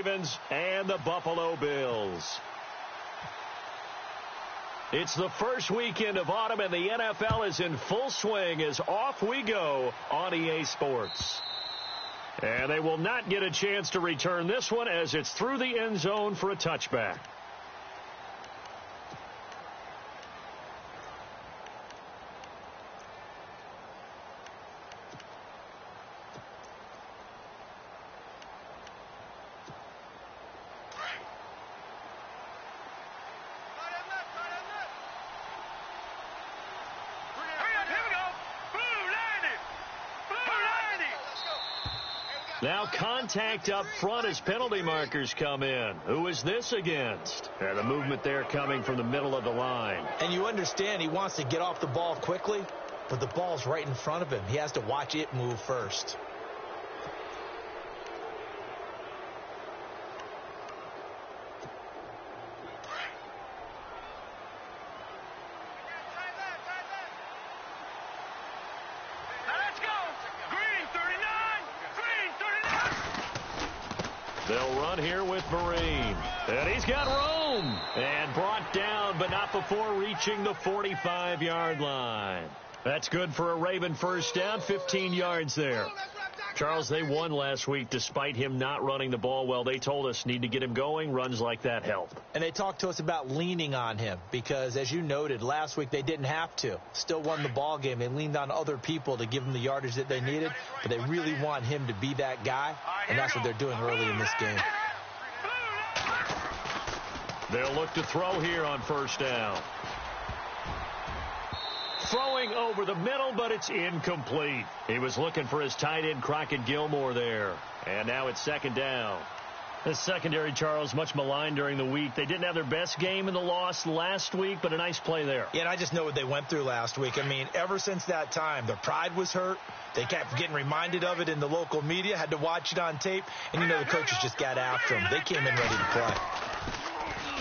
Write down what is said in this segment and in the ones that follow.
Ravens and the Buffalo Bills. It's the first weekend of autumn, and the NFL is in full swing as off we go on EA Sports. And they will not get a chance to return this one as it's through the end zone for a touchback. Now contact up front as penalty markers come in. Who is this against? And the movement there coming from the middle of the line. And you understand he wants to get off the ball quickly, but the ball's right in front of him. He has to watch it move first. They'll run here with Marine. And he's got room. And brought down, but not before reaching the 45-yard line. That's good for a Raven first down, 15 yards there. Charles, they won last week despite him not running the ball well. They told us need to get him going. Runs like that help. And they talked to us about leaning on him because, as you noted, last week they didn't have to. Still won the ball game. They leaned on other people to give them the yardage that they needed, but they really want him to be that guy, and that's what they're doing early in this game. They'll look to throw here on first down. Throwing over the middle, but it's incomplete. He was looking for his tight end, Crockett Gilmore, there. And now it's second down. This secondary, Charles, much maligned during the week. They didn't have their best game in the loss last week, but a nice play there. Yeah, and I just know what they went through last week. I mean, ever since that time, their pride was hurt. They kept getting reminded of it in the local media, had to watch it on tape, and, you know, the coaches just got after them. They came in ready to play.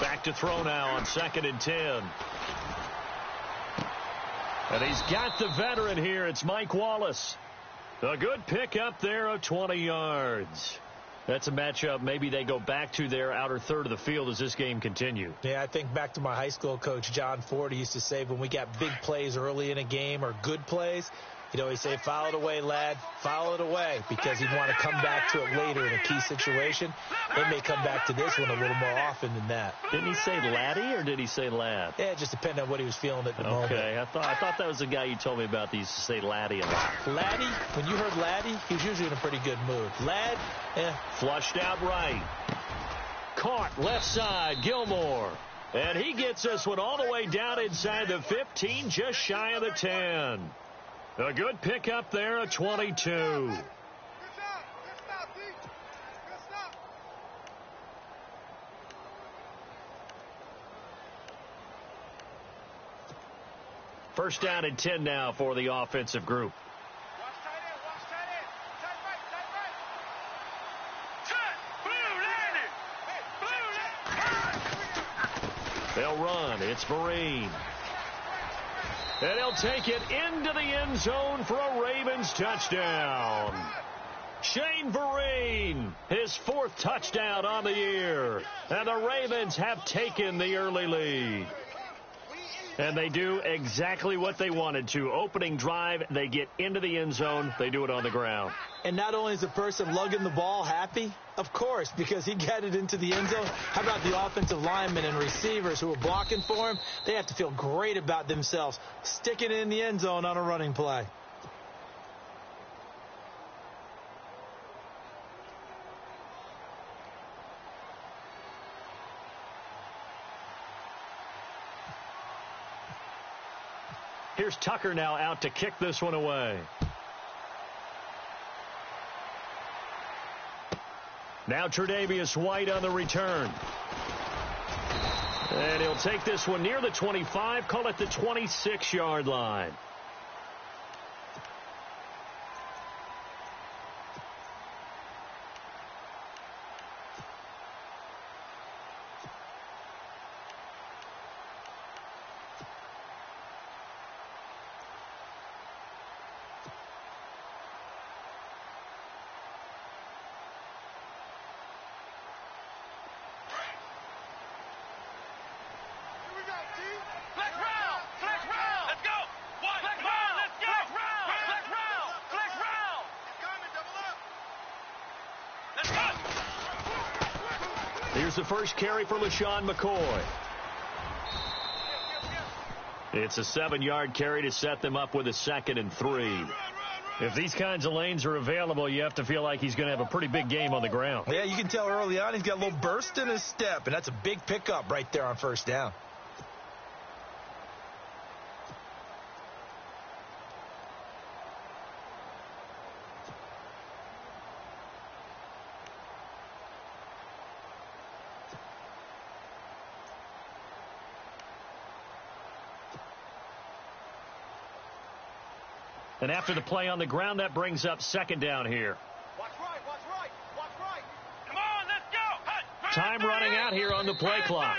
Back to throw now on 2nd and 10. And he's got the veteran here. It's Mike Wallace. A good pickup there of 20 yards. That's a matchup maybe they go back to their outer third of the field as this game continues. Yeah, I think back to my high school coach, John Ford. He used to say when we got big plays early in a game or good plays, he'd always say, foul it away, lad, foul it away, because he'd want to come back to it later in a key situation. They may come back to this one a little more often than that. Didn't he say laddie or did he say lad? Yeah, it just depended on what he was feeling at the moment. Okay, I thought that was the guy you told me about that used to say laddie a lot. Laddie, when you heard laddie, he was usually in a pretty good mood. Lad, flushed out right. Caught left side, Gilmore. And he gets this one all the way down inside the 15, just shy of the 10. A good pickup there at 22. First down and 10 now for the offensive group. They'll run. It's Marine. And he'll take it into the end zone for a Ravens touchdown. Shane Vereen, his 4th touchdown on the year. And the Ravens have taken the early lead. And they do exactly what they wanted to. Opening drive, they get into the end zone. They do it on the ground. And not only is the person lugging the ball happy, of course, because he got it into the end zone. How about the offensive linemen and receivers who are blocking for him? They have to feel great about themselves, sticking it in the end zone on a running play. Here's Tucker now out to kick this one away. Now Tre'Davious White on the return. And he'll take this one near the 25, call it the 26-yard line. Here's the first carry for LaShawn McCoy. It's a 7-yard carry to set them up with a 2nd and 3. If these kinds of lanes are available, you have to feel like he's going to have a pretty big game on the ground. Yeah, you can tell early on he's got a little burst in his step, and that's a big pickup right there on first down. And after the play on the ground, that brings up 2nd down here. Watch right, watch right, watch right. Come on, let's go. Time running out here on the play clock.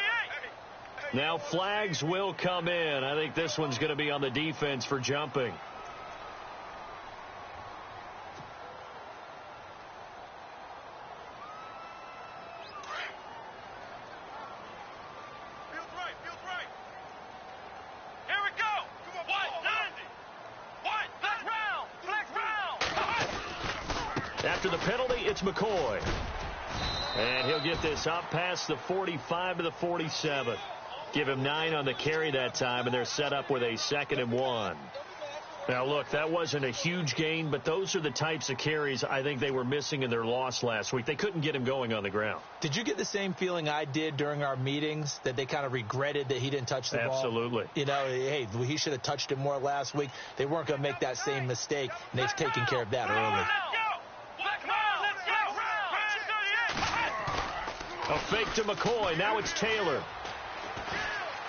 Now flags will come in. I think this one's going to be on the defense for jumping. After the penalty, it's McCoy. And he'll get this up past the 45 to the 47. Give him 9 on the carry that time, and they're set up with a 2nd and 1. Now, look, that wasn't a huge gain, but those are the types of carries I think they were missing in their loss last week. They couldn't get him going on the ground. Did you get the same feeling I did during our meetings, that they kind of regretted that he didn't touch the ball? Absolutely. You know, hey, he should have touched it more last week. They weren't going to make that same mistake, and they've taken care of that early. A fake to McCoy. Now it's Taylor.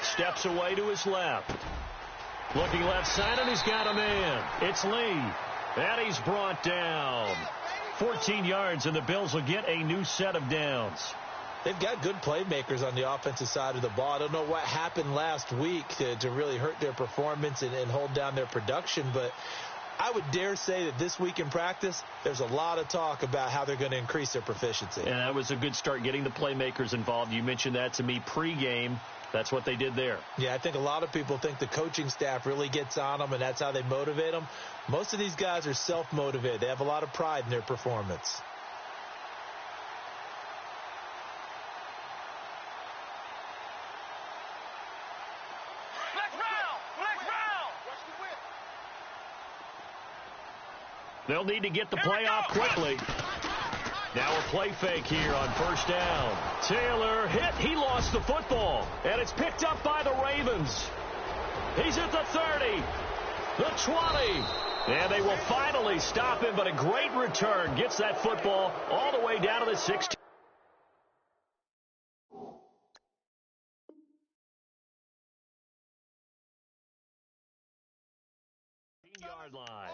Steps away to his left. Looking left side, and he's got a man. It's Lee. And he's brought down. 14 yards, and the Bills will get a new set of downs. They've got good playmakers on the offensive side of the ball. I don't know what happened last week to really hurt their performance and hold down their production, but I would dare say that this week in practice, there's a lot of talk about how they're going to increase their proficiency. And that was a good start, getting the playmakers involved. You mentioned that to me pregame. That's what they did there. Yeah, I think a lot of people think the coaching staff really gets on them, and that's how they motivate them. Most of these guys are self-motivated. They have a lot of pride in their performance. They'll need to get the play off quickly. Now a play fake here on first down. Taylor hit. He lost the football. And it's picked up by the Ravens. He's at the 30. The 20. And they will finally stop him, but a great return. Gets that football all the way down to the 16. Yard line.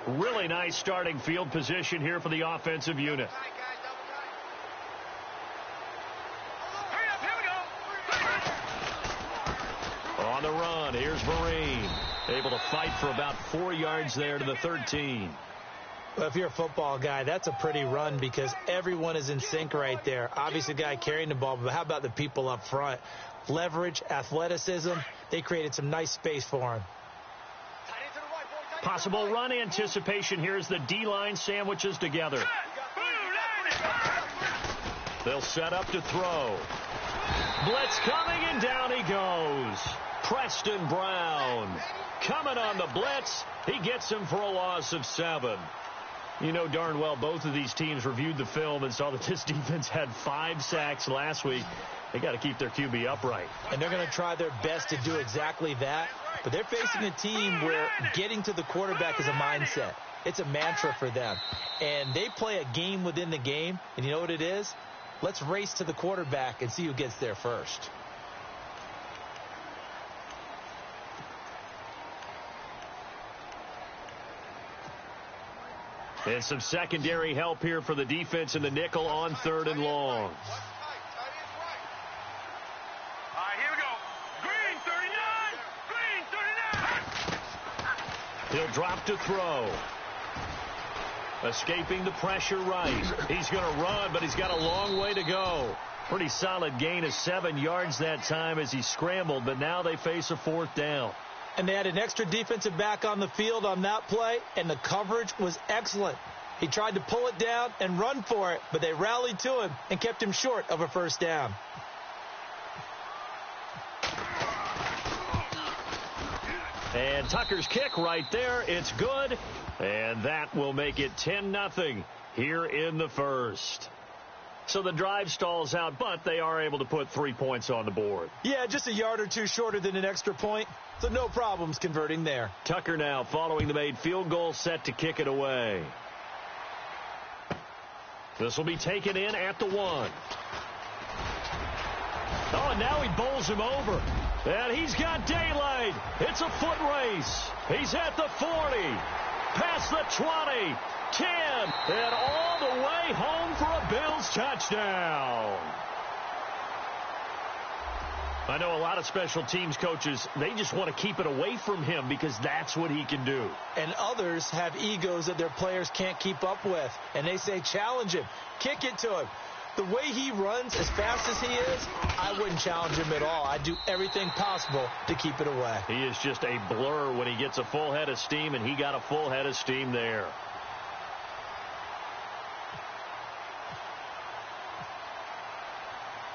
Really nice starting field position here for the offensive unit. On the run, here's Marine. Able to fight for about 4 yards there to the 13. Well, if you're a football guy, that's a pretty run because everyone is in sync right there. Obviously, the guy carrying the ball, but how about the people up front? Leverage, athleticism, they created some nice space for him. Possible run anticipation here as the D-line sandwiches together. They'll set up to throw. Blitz coming, and down he goes. Preston Brown coming on the blitz. He gets him for a loss of 7. You know darn well both of these teams reviewed the film and saw that this defense had 5 sacks last week. They got to keep their QB upright. And they're going to try their best to do exactly that. But they're facing a team where getting to the quarterback is a mindset. It's a mantra for them. And they play a game within the game. And you know what it is? Let's race to the quarterback and see who gets there first. And some secondary help here for the defense in the nickel on 3rd and long. He'll drop to throw. Escaping the pressure right. He's going to run, but he's got a long way to go. Pretty solid gain of 7 yards that time as he scrambled, but now they face a 4th down. And they had an extra defensive back on the field on that play, and the coverage was excellent. He tried to pull it down and run for it, but they rallied to him and kept him short of a first down. And Tucker's kick right there. It's good. And that will make it 10-0 here in the first. So the drive stalls out, but they are able to put 3 points on the board. Yeah, just a yard or two shorter than an extra point. So no problems converting there. Tucker now following the made field goal, set to kick it away. This will be taken in at the 1. Oh, and now he bowls him over. And he's got daylight. It's a foot race. He's at the 40, past the 20, 10, and all the way home for a Bills touchdown. I know a lot of special teams coaches, they just want to keep it away from him because that's what he can do. And others have egos that their players can't keep up with. And they say, challenge him, kick it to him. The way he runs as fast as he is, I wouldn't challenge him at all. I'd do everything possible to keep it away. He is just a blur when he gets a full head of steam, and he got a full head of steam there.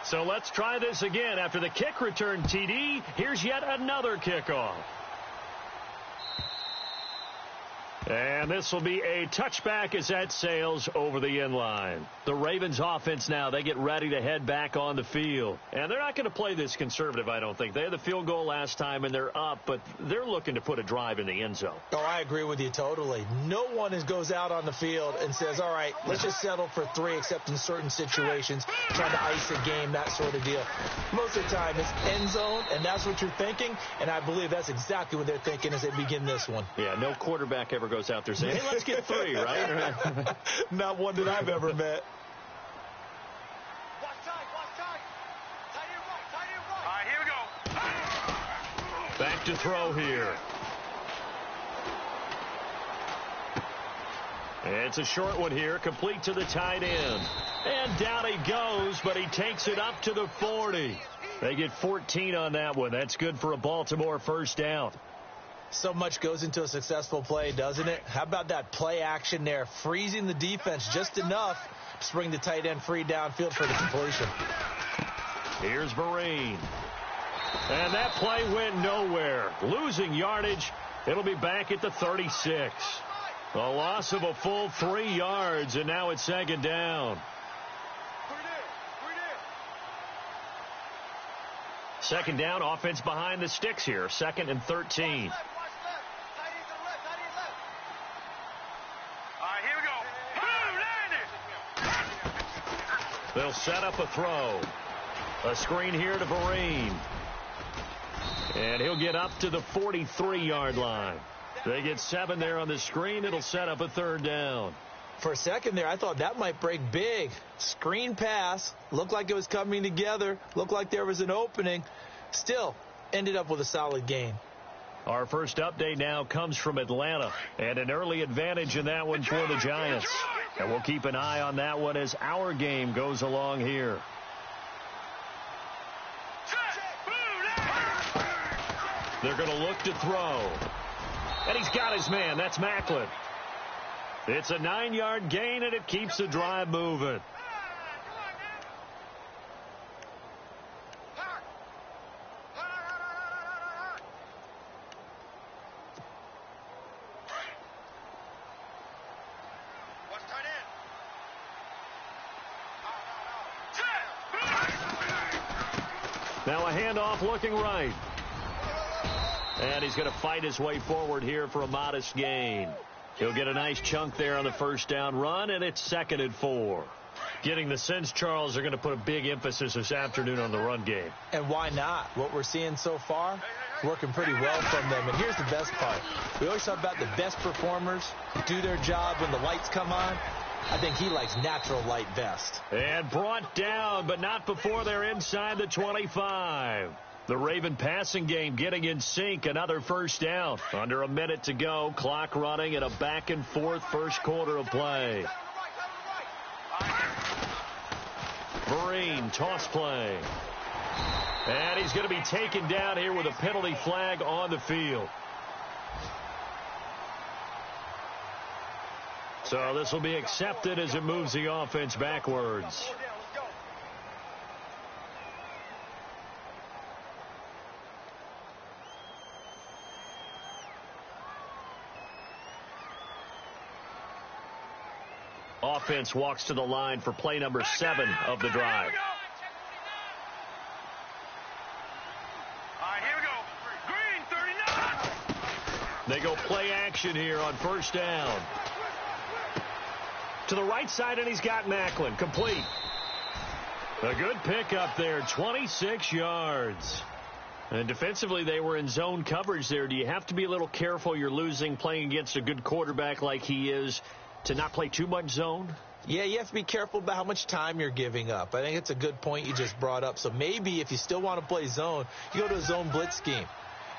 So let's try this again. After the kick return TD, here's yet another kickoff. And this will be a touchback as that sails over the end line. The Ravens offense now, they get ready to head back on the field. And they're not going to play this conservative, I don't think. They had the field goal last time, and they're up, but they're looking to put a drive in the end zone. Oh, I agree with you totally. No one goes out on the field and says, all right, let's just settle for 3, except in certain situations, trying to ice a game, that sort of deal. Most of the time, it's end zone, and that's what you're thinking, and I believe that's exactly what they're thinking as they begin this one. Yeah, no quarterback ever goes out there saying, hey, let's get 3, right? Not one that I've ever met. Watch tight. Tight end right. All right, here we go. Back to throw here. It's a short one here, complete to the tight end. And down he goes, but he takes it up to the 40. They get 14 on that one. That's good for a Baltimore first down. So much goes into a successful play, doesn't it? How about that play action there, freezing the defense just enough to bring the tight end free downfield for the completion. Here's Vereen. And that play went nowhere. Losing yardage. It'll be back at the 36. A loss of a full 3 yards, and now it's second down. Second down, offense behind the sticks here. 2nd and 13. They'll set up a throw. A screen here to Vereen. And he'll get up to the 43-yard line. They get 7 there on the screen. It'll set up a 3rd down. For a second there, I thought that might break big. Screen pass. Looked like it was coming together. Looked like there was an opening. Still, ended up with a solid gain. Our first update now comes from Atlanta. And an early advantage in that one for the Giants. And we'll keep an eye on that one as our game goes along here. They're going to look to throw. And he's got his man. That's Macklin. It's a 9-yard gain, and it keeps the drive moving. Now a handoff looking right. And he's going to fight his way forward here for a modest gain. He'll get a nice chunk there on the first down run, and it's 2nd and 4. Getting the sense, Charles, they're going to put a big emphasis this afternoon on the run game. And why not? What we're seeing so far, working pretty well from them. And here's the best part. We always talk about the best performers do their job when the lights come on. I think he likes natural light best. And brought down, but not before they're inside the 25. The Raven passing game getting in sync. Another first down. Under a minute to go. Clock running at a back-and-forth first quarter of play. Vereen, toss play. And he's going to be taken down here with a penalty flag on the field. So this will be accepted as it moves the offense backwards. Offense walks to the line for play number 7 of the drive. All right, here we go. Green, 39. They go play action here on first down. To the right side, and he's got Macklin. Complete. A good pickup there, 26 yards. And defensively, they were in zone coverage there. Do you have to be a little careful? You're losing playing against a good quarterback like he is to not play too much zone? Yeah, you have to be careful about how much time you're giving up. I think it's a good point you just brought up. So maybe if you still want to play zone, you go to a zone blitz scheme.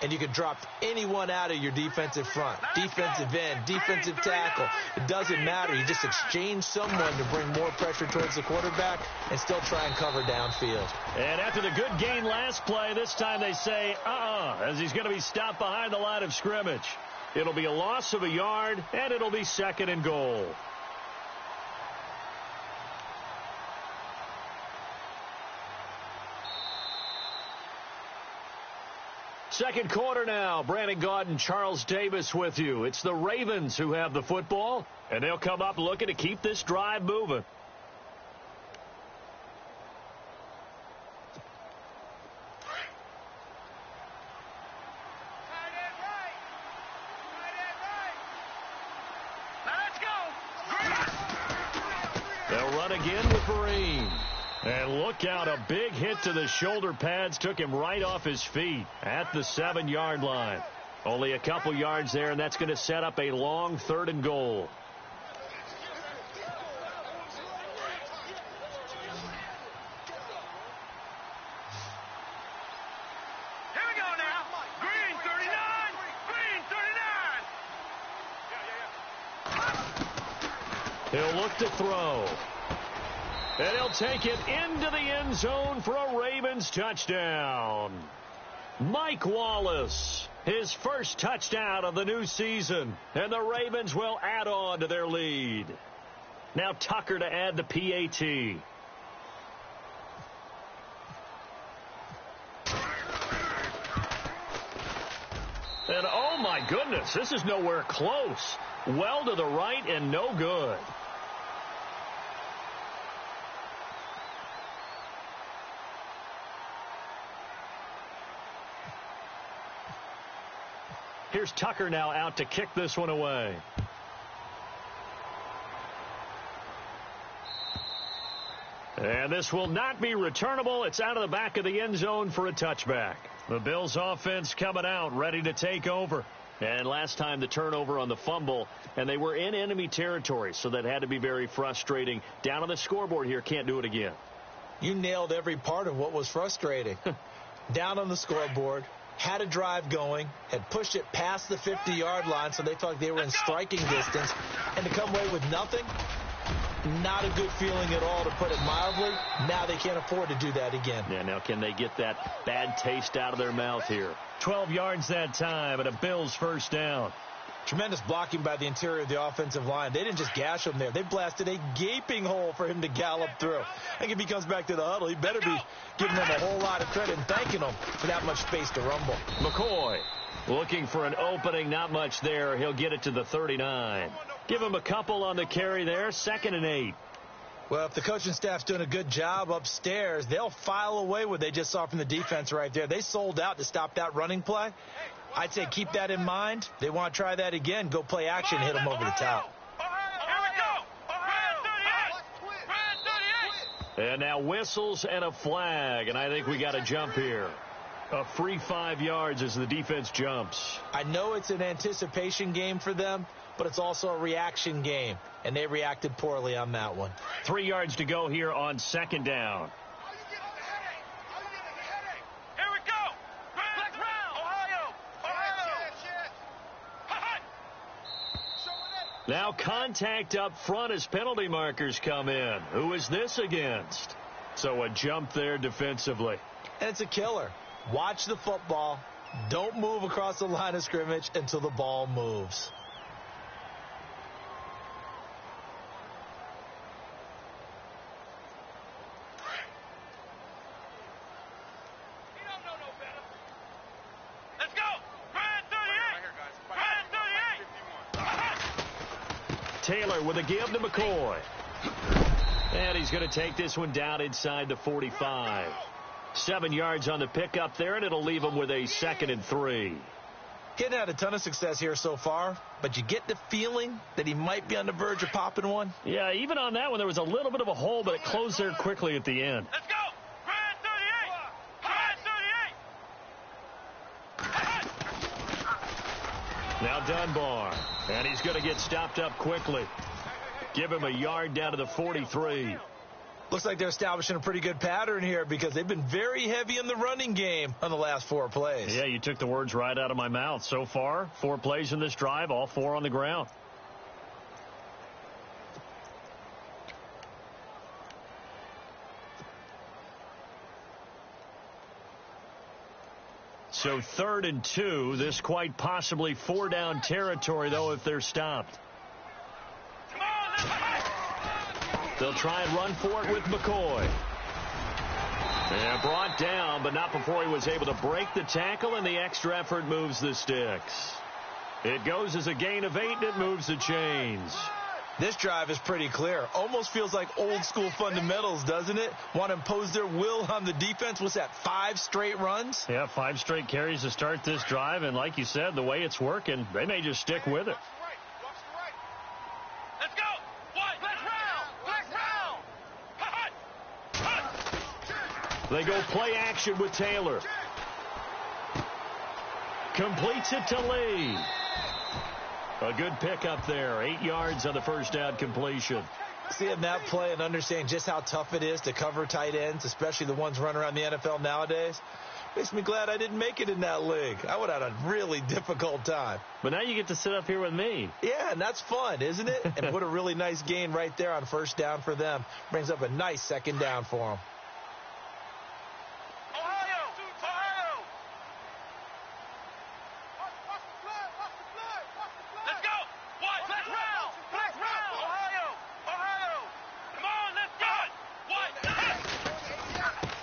And you can drop anyone out of your defensive front, defensive end, defensive tackle. It doesn't matter. You just exchange someone to bring more pressure towards the quarterback and still try and cover downfield. And after the good gain last play, this time they say, as he's going to be stopped behind the line of scrimmage. It'll be a loss of a yard, and it'll be 2nd and goal. Second quarter now. Brandon Gaudin, Charles Davis with you. It's the Ravens who have the football, and they'll come up looking to keep this drive moving. They'll run again with Vereen. And look out, a big hit to the shoulder pads took him right off his feet at the 7-yard line. Only a couple yards there, and that's going to set up a long 3rd and goal. Here we go now. Green, 39. Green, 39. He'll look to throw. And he'll take it into the end zone for a Ravens touchdown. Mike Wallace, his first touchdown of the new season. And the Ravens will add on to their lead. Now Tucker to add the PAT. And oh my goodness, this is nowhere close. Well to the right and no good. Here's Tucker now out to kick this one away. And this will not be returnable. It's out of the back of the end zone for a touchback. The Bills offense coming out, ready to take over. And last time the turnover on the fumble, and they were in enemy territory, so that had to be very frustrating. Down on the scoreboard here, can't do it again. You nailed every part of what was frustrating. Down on the scoreboard, had a drive going, had pushed it past the 50-yard line, so they thought they were in striking distance, and to come away with nothing, not a good feeling at all, to put it mildly. Now they can't afford to do that again. Yeah, now can they get that bad taste out of their mouth here? 12 yards that time, and a Bills first down. Tremendous blocking by the interior of the offensive line. They didn't just gash him there. They blasted a gaping hole for him to gallop through. I think if he comes back to the huddle, he better be giving them a whole lot of credit and thanking them for that much space to rumble. McCoy looking for an opening, not much there. He'll get it to the 39. Give him a couple on the carry there, 2nd and 8. Well, if the coaching staff's doing a good job upstairs, they'll file away what they just saw from the defense right there. They sold out to stop that running play. I'd say keep that in mind. They want to try that again. Go play action, hit them over the top. And now whistles and a flag, and I think we got a jump here. A free 5 yards as the defense jumps. I know it's an anticipation game for them, but it's also a reaction game, and they reacted poorly on that one. 3 yards to go here on 2nd down. Now contact up front as penalty markers come in. Who is this against? So a jump there defensively. And it's a killer. Watch the football. Don't move across the line of scrimmage until the ball moves. Taylor with a give to McCoy. And he's going to take this one down inside the 45. 7 yards on the pickup there, and it'll leave him with a 2nd and 3. Getting had a ton of success here so far, but you get the feeling that he might be on the verge of popping one. Yeah, even on that one, there was a little bit of a hole, but it closed there quickly at the end. Let's go! Ryan 38! Now Dunbar, and he's going to get stopped up quickly. Give him a yard down to the 43. Looks like they're establishing a pretty good pattern here because they've been very heavy in the running game on the last 4 plays. Yeah, you took the words right out of my mouth. So far, 4 plays in this drive, all 4 on the ground. So 3rd and 2. This quite possibly 4-down territory, though, if they're stopped. They'll try and run for it with McCoy. And brought down, but not before he was able to break the tackle, and the extra effort moves the sticks. It goes as a gain of 8, and it moves the chains. This drive is pretty clear. Almost feels like old school fundamentals, doesn't it? Want to impose their will on the defense. What's that, 5 straight runs? Yeah, 5 straight carries to start this drive, and like you said, the way it's working, they may just stick with it. Let's go! They go play action with Taylor. Completes it to Lee. A good pickup there. 8 yards on the first down completion. Seeing that play and understanding just how tough it is to cover tight ends, especially the ones running around the NFL nowadays, makes me glad I didn't make it in that league. I would have had a really difficult time. But now you get to sit up here with me. Yeah, and that's fun, isn't it? And put a really nice gain right there on first down for them. Brings up a nice 2nd down for them.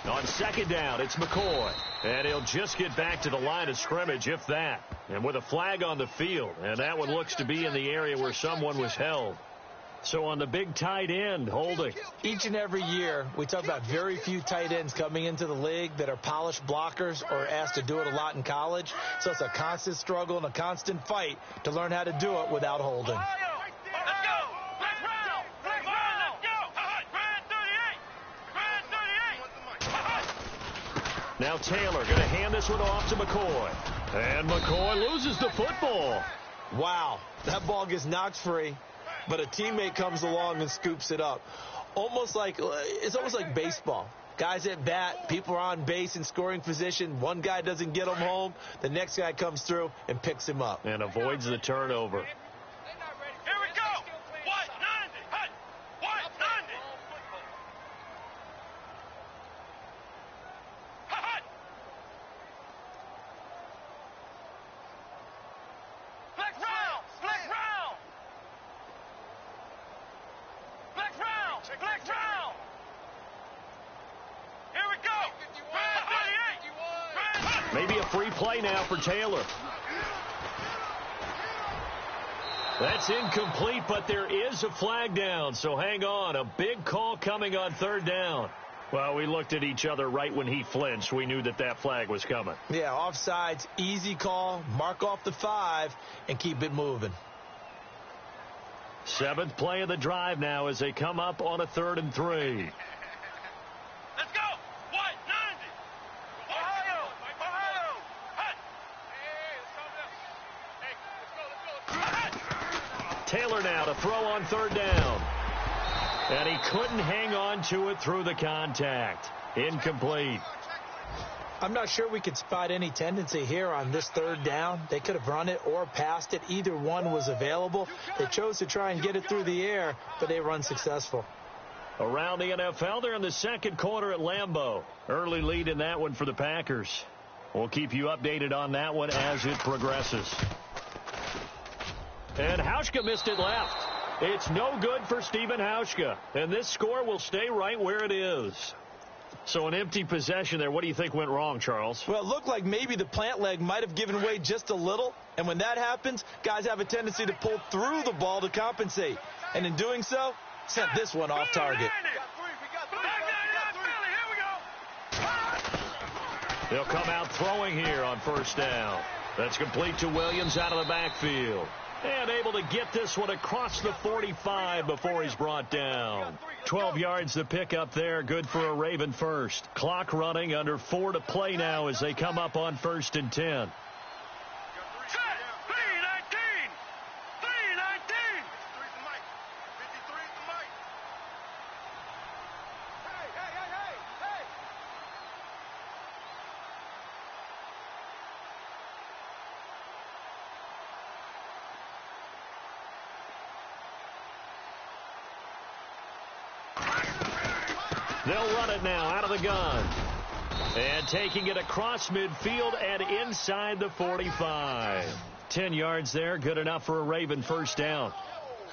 On 2nd down, it's McCoy. And he'll just get back to the line of scrimmage, if that. And with a flag on the field. And that one looks to be in the area where someone was held. So on the big tight end, holding. Each and every year, we talk about very few tight ends coming into the league that are polished blockers or asked to do it a lot in college. So it's a constant struggle and a constant fight to learn how to do it without holding. Now Taylor going to hand this one off to McCoy. And McCoy loses the football. Wow, that ball gets knocked free, but a teammate comes along and scoops it up. It's almost like baseball. Guys at bat, people are on base in scoring position. One guy doesn't get him home. The next guy comes through and picks him up. And avoids the turnover. Maybe a free play now for Taylor. That's incomplete, but there is a flag down, so hang on. A big call coming on 3rd down. Well, we looked at each other right when he flinched. We knew that that flag was coming. Yeah, offsides, easy call, mark off the 5, and keep it moving. 7th play of the drive now as they come up on a 3rd and 3. Let's go! What? 90! Ohio! Taylor now to throw on 3rd down. And he couldn't hang on to it through the contact. Incomplete. I'm not sure we could spot any tendency here on this 3rd down. They could have run it or passed it. Either one was available. They chose to try and get it through the air, but they were unsuccessful. Around the NFL, they're in the second quarter at Lambeau. Early lead in that one for the Packers. We'll keep you updated on that one as it progresses. And Hauschka missed it left. It's no good for Stephen Hauschka. And this score will stay right where it is. So an empty possession there. What do you think went wrong, Charles? Well, it looked like maybe the plant leg might have given way just a little. And when that happens, guys have a tendency to pull through the ball to compensate. And in doing so, sent this one off target. They'll come out throwing here on first down. That's complete to Williams out of the backfield. And able to get this one across the 45 before he's brought down. 12 yards to pick up there. Good for a Raven first. Clock running, under 4 to play now as they come up on 1st and 10. They'll run it now out of the gun. And taking it across midfield and inside the 45. 10 yards there, good enough for a Raven first down.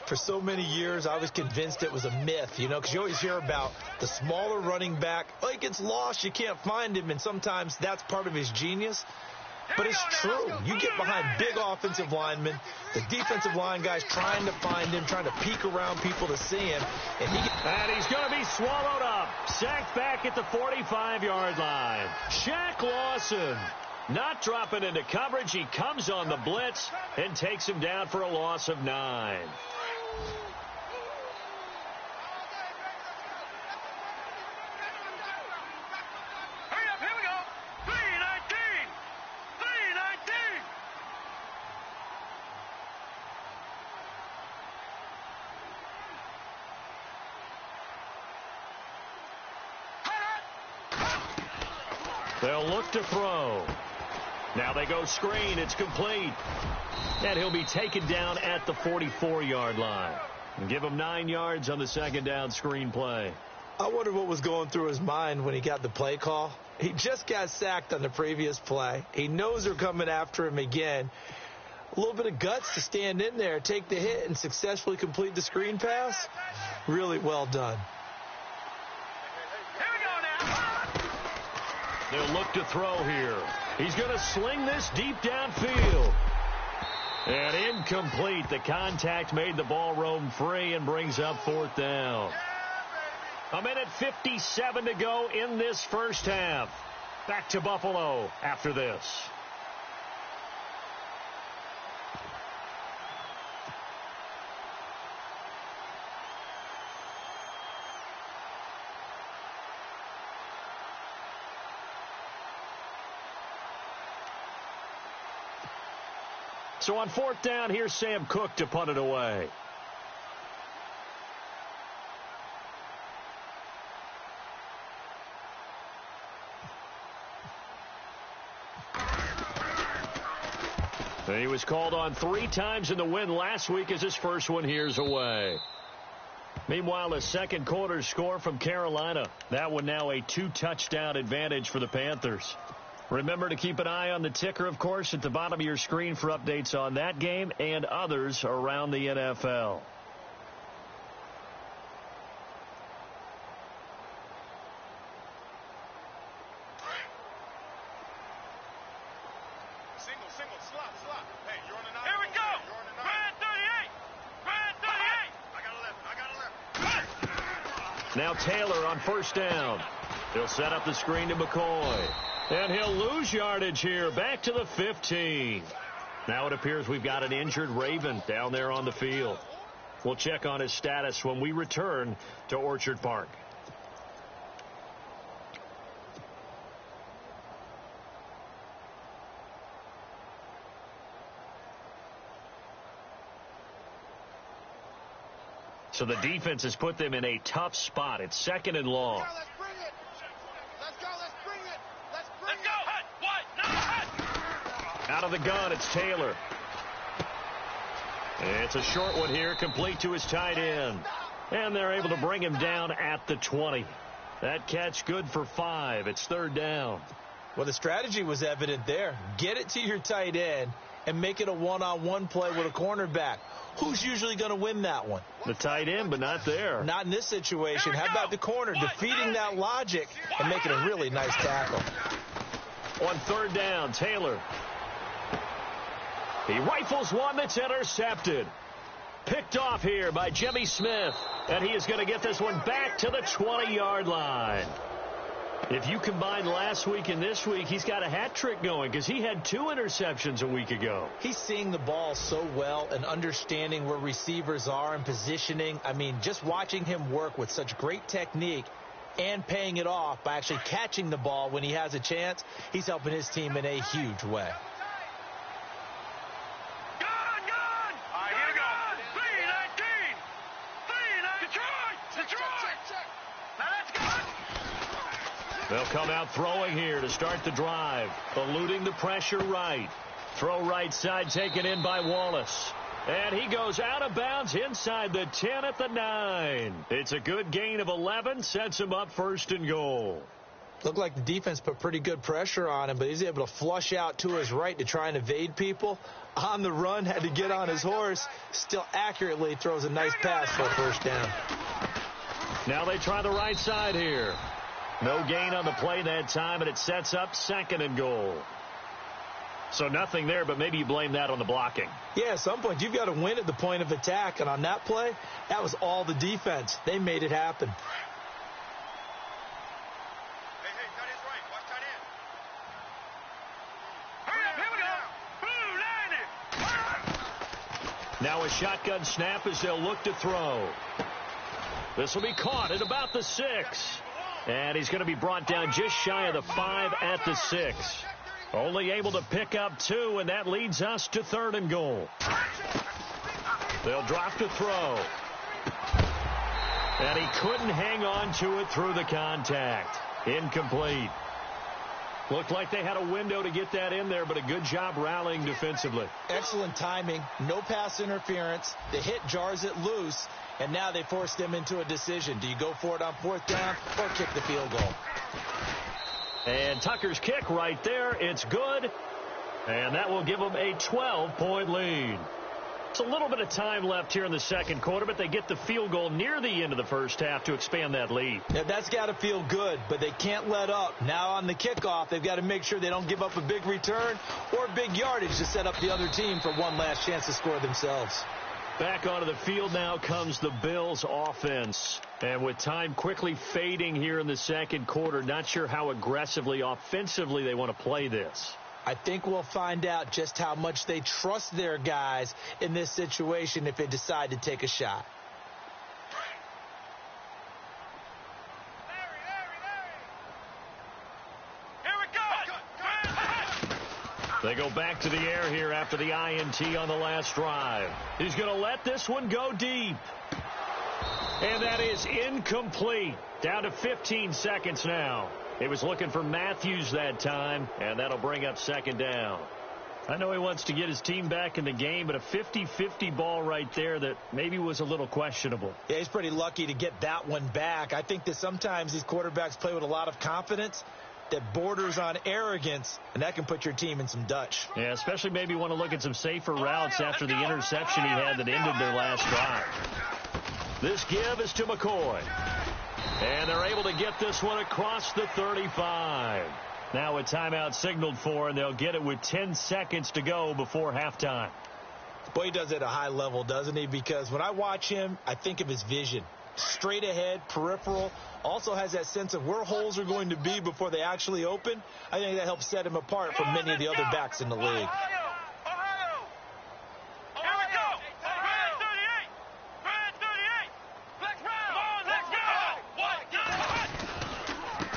For so many years, I was convinced it was a myth, because you always hear about the smaller running back. Oh, he gets lost, you can't find him, and sometimes that's part of his genius. But it's true. You get behind big offensive linemen, the defensive line guys trying to find him, trying to peek around people to see him. And he's going to be swallowed up. Sacked back at the 45-yard line. Shaq Lawson not dropping into coverage. He comes on the blitz and takes him down for a loss of 9. They'll look to throw. Now they go screen. It's complete. And he'll be taken down at the 44-yard line. And give him 9 yards on the second down screen play. I wonder what was going through his mind when he got the play call. He just got sacked on the previous play. He knows they're coming after him again. A little bit of guts to stand in there, take the hit, and successfully complete the screen pass. Really well done. They'll look to throw here. He's going to sling this deep downfield. And incomplete. The contact made the ball roam free and brings up 4th down. 1:57 to go in this first half. Back to Buffalo after this. So on 4th down, here's Sam Cook to punt it away. He was called on 3 times in the win last week as his first one here's away. Meanwhile, a second quarter score from Carolina. That one now a 2-touchdown advantage for the Panthers. Remember to keep an eye on the ticker, of course, at the bottom of your screen for updates on that game and others around the NFL. Single, slot. Hey, you're on the 9. Here we go. Brad 38. I got a left. Now Taylor on first down. He'll set up the screen to McCoy. And he'll lose yardage here, back to the 15. Now it appears we've got an injured Raven down there on the field. We'll check on his status when we return to Orchard Park. So the defense has put them in a tough spot. It's 2nd and long. Out of the gun, it's Taylor. It's a short one here, complete to his tight end. And they're able to bring him down at the 20. That catch good for 5. It's 3rd down. Well, the strategy was evident there. Get it to your tight end and make it a one-on-one play with a cornerback. Who's usually going to win that one? The tight end, but not there. Not in this situation. How about the corner defeating that logic and making a really nice tackle? On 3rd down, Taylor. He rifles one that's intercepted. Picked off here by Jimmy Smith. And he is going to get this one back to the 20-yard line. If you combine last week and this week, he's got a hat trick going because he had 2 interceptions a week ago. He's seeing the ball so well and understanding where receivers are and positioning. I mean, just watching him work with such great technique and paying it off by actually catching the ball when he has a chance, he's helping his team in a huge way. They'll come out throwing here to start the drive. Eluding the pressure right. Throw right side taken in by Wallace. And he goes out of bounds inside the 10 at the 9. It's a good gain of 11. Sets him up 1st and goal. Looked like the defense put pretty good pressure on him, but he's able to flush out to his right to try and evade people. On the run, had to get on his horse. Still accurately throws a nice pass for a 1st down. Now they try the right side here. No gain on the play that time, and it sets up 2nd and goal. So nothing there, but maybe you blame that on the blocking. Yeah, at some point, you've got to win at the point of attack, and on that play, that was all the defense. They made it happen. Hey, got his right. Watch tight end. Here we go. Blue, line it. Now a shotgun snap as they'll look to throw. This will be caught at about the 6. And he's going to be brought down just shy of the 5 at the 6. Only able to pick up 2, and that leads us to 3rd and goal. They'll drop to throw. And he couldn't hang on to it through the contact. Incomplete. Looked like they had a window to get that in there, but a good job rallying defensively. Excellent timing. No pass interference. The hit jars it loose. And now they force them into a decision. Do you go for it on 4th down or kick the field goal? And Tucker's kick right there. It's good. And that will give them a 12-point lead. It's a little bit of time left here in the 2nd quarter, but they get the field goal near the end of the 1st half to expand that lead. Yeah, that's got to feel good, but they can't let up. Now on the kickoff, they've got to make sure they don't give up a big return or big yardage to set up the other team for one last chance to score themselves. Back onto the field now comes the Bills offense. And with time quickly fading here in the 2nd quarter, not sure how aggressively, offensively they want to play this. I think we'll find out just how much they trust their guys in this situation if they decide to take a shot. They go back to the air here after the INT on the last drive. He's going to let this one go deep. And that is incomplete. Down to 15 seconds now. He was looking for Matthews that time, and that'll bring up 2nd down. I know he wants to get his team back in the game, but a 50-50 ball right there that maybe was a little questionable. Yeah, he's pretty lucky to get that one back. I think that sometimes these quarterbacks play with a lot of confidence that borders on arrogance, and that can put your team in some Dutch. Yeah, especially maybe want to look at some safer routes after the interception he had that ended their last drive. This give is to McCoy. And they're able to get this one across the 35. Now a timeout signaled for, and they'll get it with 10 seconds to go before halftime. Boy, he does it at a high level, doesn't he? Because when I watch him, I think of his vision. Straight ahead, peripheral, also has that sense of where holes are going to be before they actually open. I think that helps set him apart from many of the other backs in the league.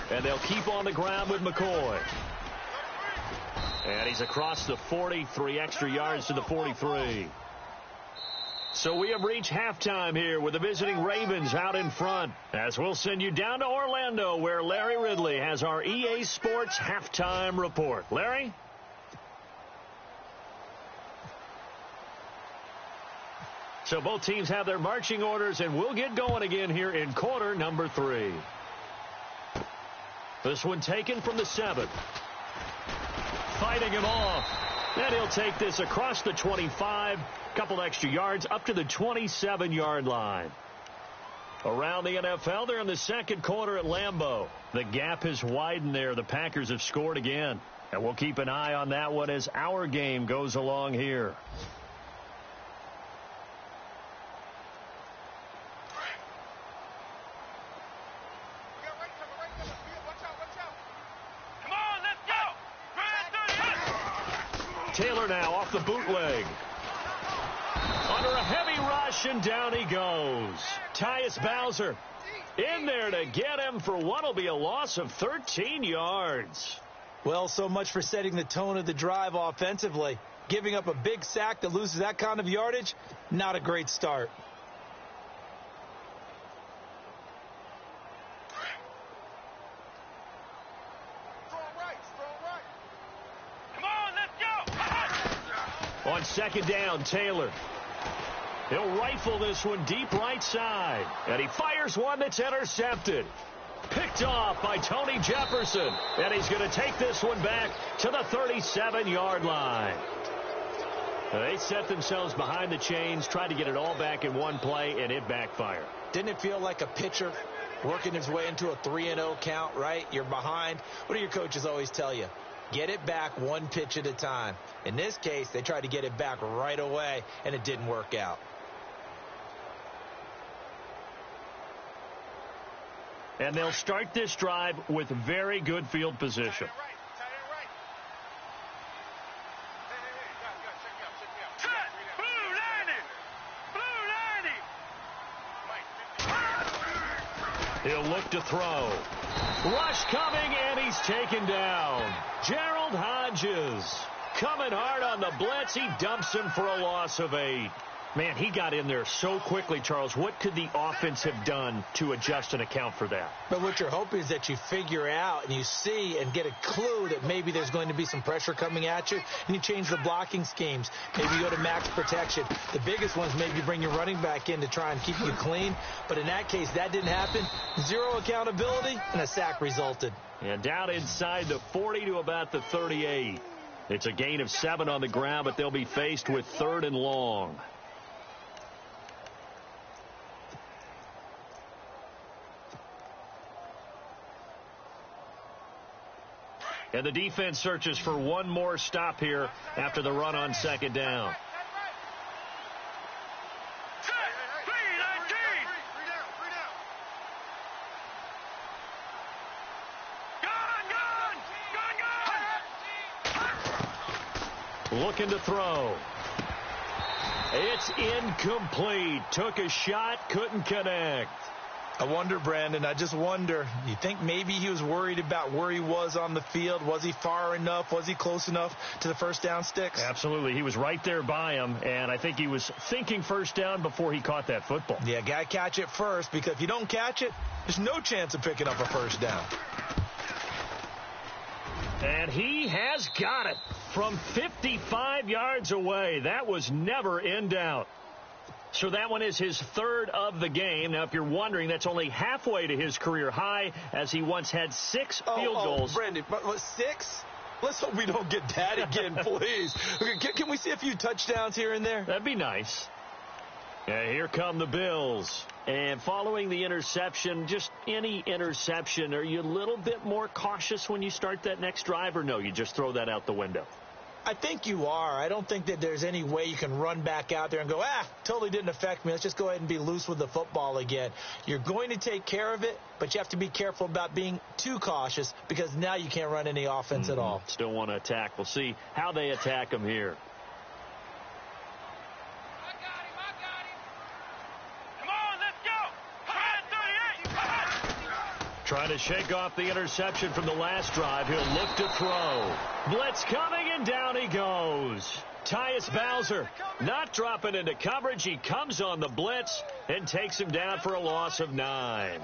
And they'll keep on the ground with McCoy. And he's across the 40, 3 extra yards to the 43. So we have reached halftime here with the visiting Ravens out in front. As we'll send you down to Orlando, where Larry Ridley has our EA Sports halftime report. Larry? So both teams have their marching orders, and we'll get going again here in quarter number 3. This one taken from the 7. Fighting him off. And he'll take this across the 25, couple extra yards up to the 27-yard line. Around the NFL, they're in the second quarter at Lambeau. The gap has widened there. The Packers have scored again. And we'll keep an eye on that one as our game goes along here. Taylor now off the bootleg. Under a heavy rush, and down he goes. Tyus Bowser in there to get him for what will be a loss of 13 yards. Well, so much for setting the tone of the drive offensively. Giving up a big sack that loses that kind of yardage, not a great start. On second down, Taylor. He'll rifle this one deep right side. And he fires one that's intercepted. Picked off by Tony Jefferson. And he's going to take this one back to the 37-yard line. They set themselves behind the chains, tried to get it all back in one play, and it backfired. Didn't it feel like a pitcher working his way into a 3-0 count, right? You're behind. What do your coaches always tell you? Get it back one pitch at a time. In this case, they tried to get it back right away, and it didn't work out. And they'll start this drive with very good field position. He'll look to throw. Rush coming, and he's taken down. Gerald Hodges coming hard on the blitz. He dumps him for a loss of 8. Man, he got in there so quickly, Charles. What could the offense have done to adjust and account for that? But what you're hoping is that you figure out and you see and get a clue that maybe there's going to be some pressure coming at you, and you change the blocking schemes. Maybe you go to max protection. The biggest ones maybe bring your running back in to try and keep you clean. But in that case, that didn't happen. Zero accountability, and a sack resulted. And down inside the 40 to about the 38. It's a gain of 7 on the ground, but they'll be faced with 3rd and long. And the defense searches for one more stop here after the run on second down. Looking to throw. It's incomplete. Took a shot, couldn't connect. I wonder, Brandon, I just wonder, you think maybe he was worried about where he was on the field? Was he far enough? Was he close enough to the first down sticks? Absolutely. He was right there by him, and I think he was thinking first down before he caught that football. Yeah, got to catch it first, because if you don't catch it, there's no chance of picking up a first down. And he has got it from 55 yards away. That was never in doubt. So that one is his 3rd of the game. Now, if you're wondering, that's only halfway to his career high, as he once had 6 field goals. Brandon, but 6? Let's hope we don't get that again, please. Okay, can we see a few touchdowns here and there? That'd be nice. And here come the Bills. And following the interception, just any interception, are you a little bit more cautious when you start that next drive, or no, you just throw that out the window? I think you are. I don't think that there's any way you can run back out there and go, totally didn't affect me. Let's just go ahead and be loose with the football again. You're going to take care of it, but you have to be careful about being too cautious, because now you can't run any offense at all. Still want to attack. We'll see how they attack him here. Trying to shake off the interception from the last drive. He'll look to throw. Blitz coming, and down he goes. Tyus Bowser not dropping into coverage. He comes on the blitz and takes him down for a loss of 9.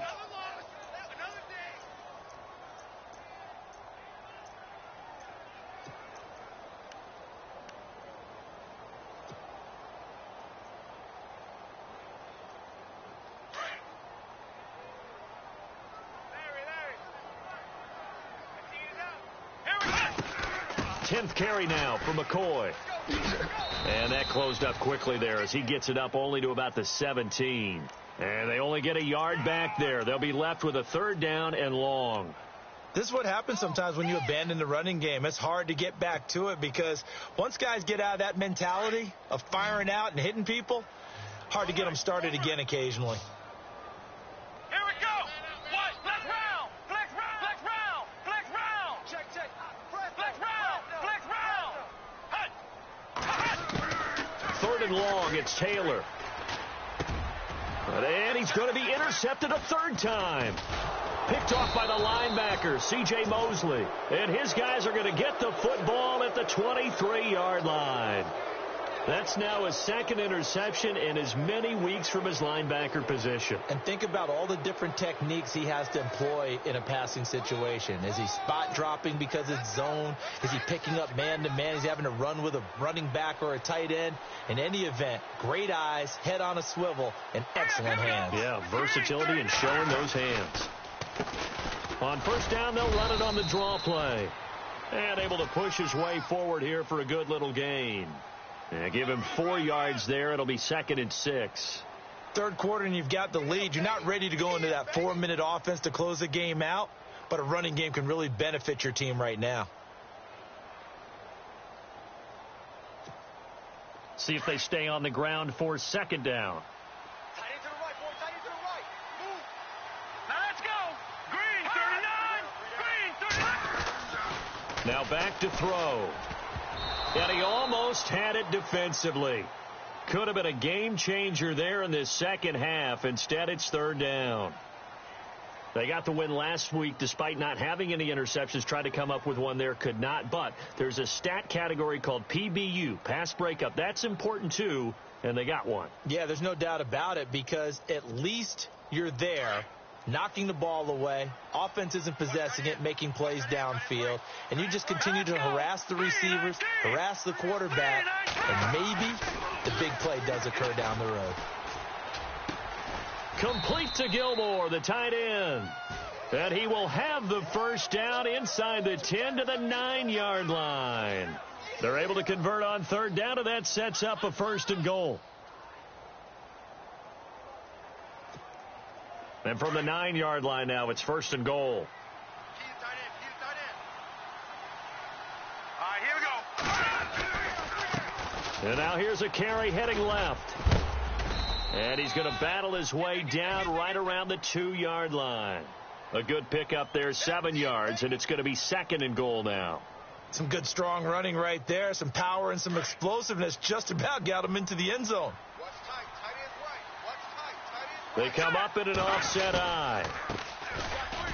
10th carry now for McCoy. And that closed up quickly there as he gets it up only to about the 17. And they only get a yard back there. They'll be left with a 3rd down and long. This is what happens sometimes when you abandon the running game. It's hard to get back to it because once guys get out of that mentality of firing out and hitting people, hard to get them started again occasionally. Here we go. What? Flex round. Flex round. Flex round. Flex round. Check. Flex round. Flex round. Hut. 3rd and long. It's Taylor. And he's going to be intercepted a 3rd time. Picked off by the linebacker, C.J. Mosley. And his guys are going to get the football at the 23-yard line. That's now his 2nd interception in as many weeks from his linebacker position. And think about all the different techniques he has to employ in a passing situation. Is he spot dropping because it's zone? Is he picking up man-to-man? Is he having to run with a running back or a tight end? In any event, great eyes, head on a swivel, and excellent hands. Yeah, versatility and showing those hands. On 1st down, they'll run it on the draw play. And able to push his way forward here for a good little gain. And give him 4 yards there. It'll be 2nd and 6. 3rd quarter and you've got the lead. You're not ready to go into that 4-minute offense to close the game out, but a running game can really benefit your team right now. See if they stay on the ground for 2nd down. Tight end to the right, boy. Tight end to the right. Move. Now let's go. Green 39. Green 39. Now back to throw. And he almost had it defensively. Could have been a game changer there in this 2nd half. Instead, it's 3rd down. They got the win last week despite not having any interceptions. Tried to come up with one there, could not. But there's a stat category called PBU, pass breakup. That's important too, and they got one. Yeah, there's no doubt about it because at least you're there, knocking the ball away. Offense isn't possessing it, making plays downfield. And you just continue to harass the receivers, harass the quarterback, and maybe the big play does occur down the road. Complete to Gilmore, the tight end. And he will have the 1st down inside the 10 to the 9-yard line. They're able to convert on 3rd down, and that sets up a 1st and goal. And from the 9-yard line now, it's 1st and goal. All right, here we go. And now here's a carry heading left. And he's going to battle his way down right around the 2-yard line. A good pickup there, 7 yards, and it's going to be 2nd and goal now. Some good strong running right there, some power and some explosiveness. Just about got him into the end zone. They come up in an offset eye.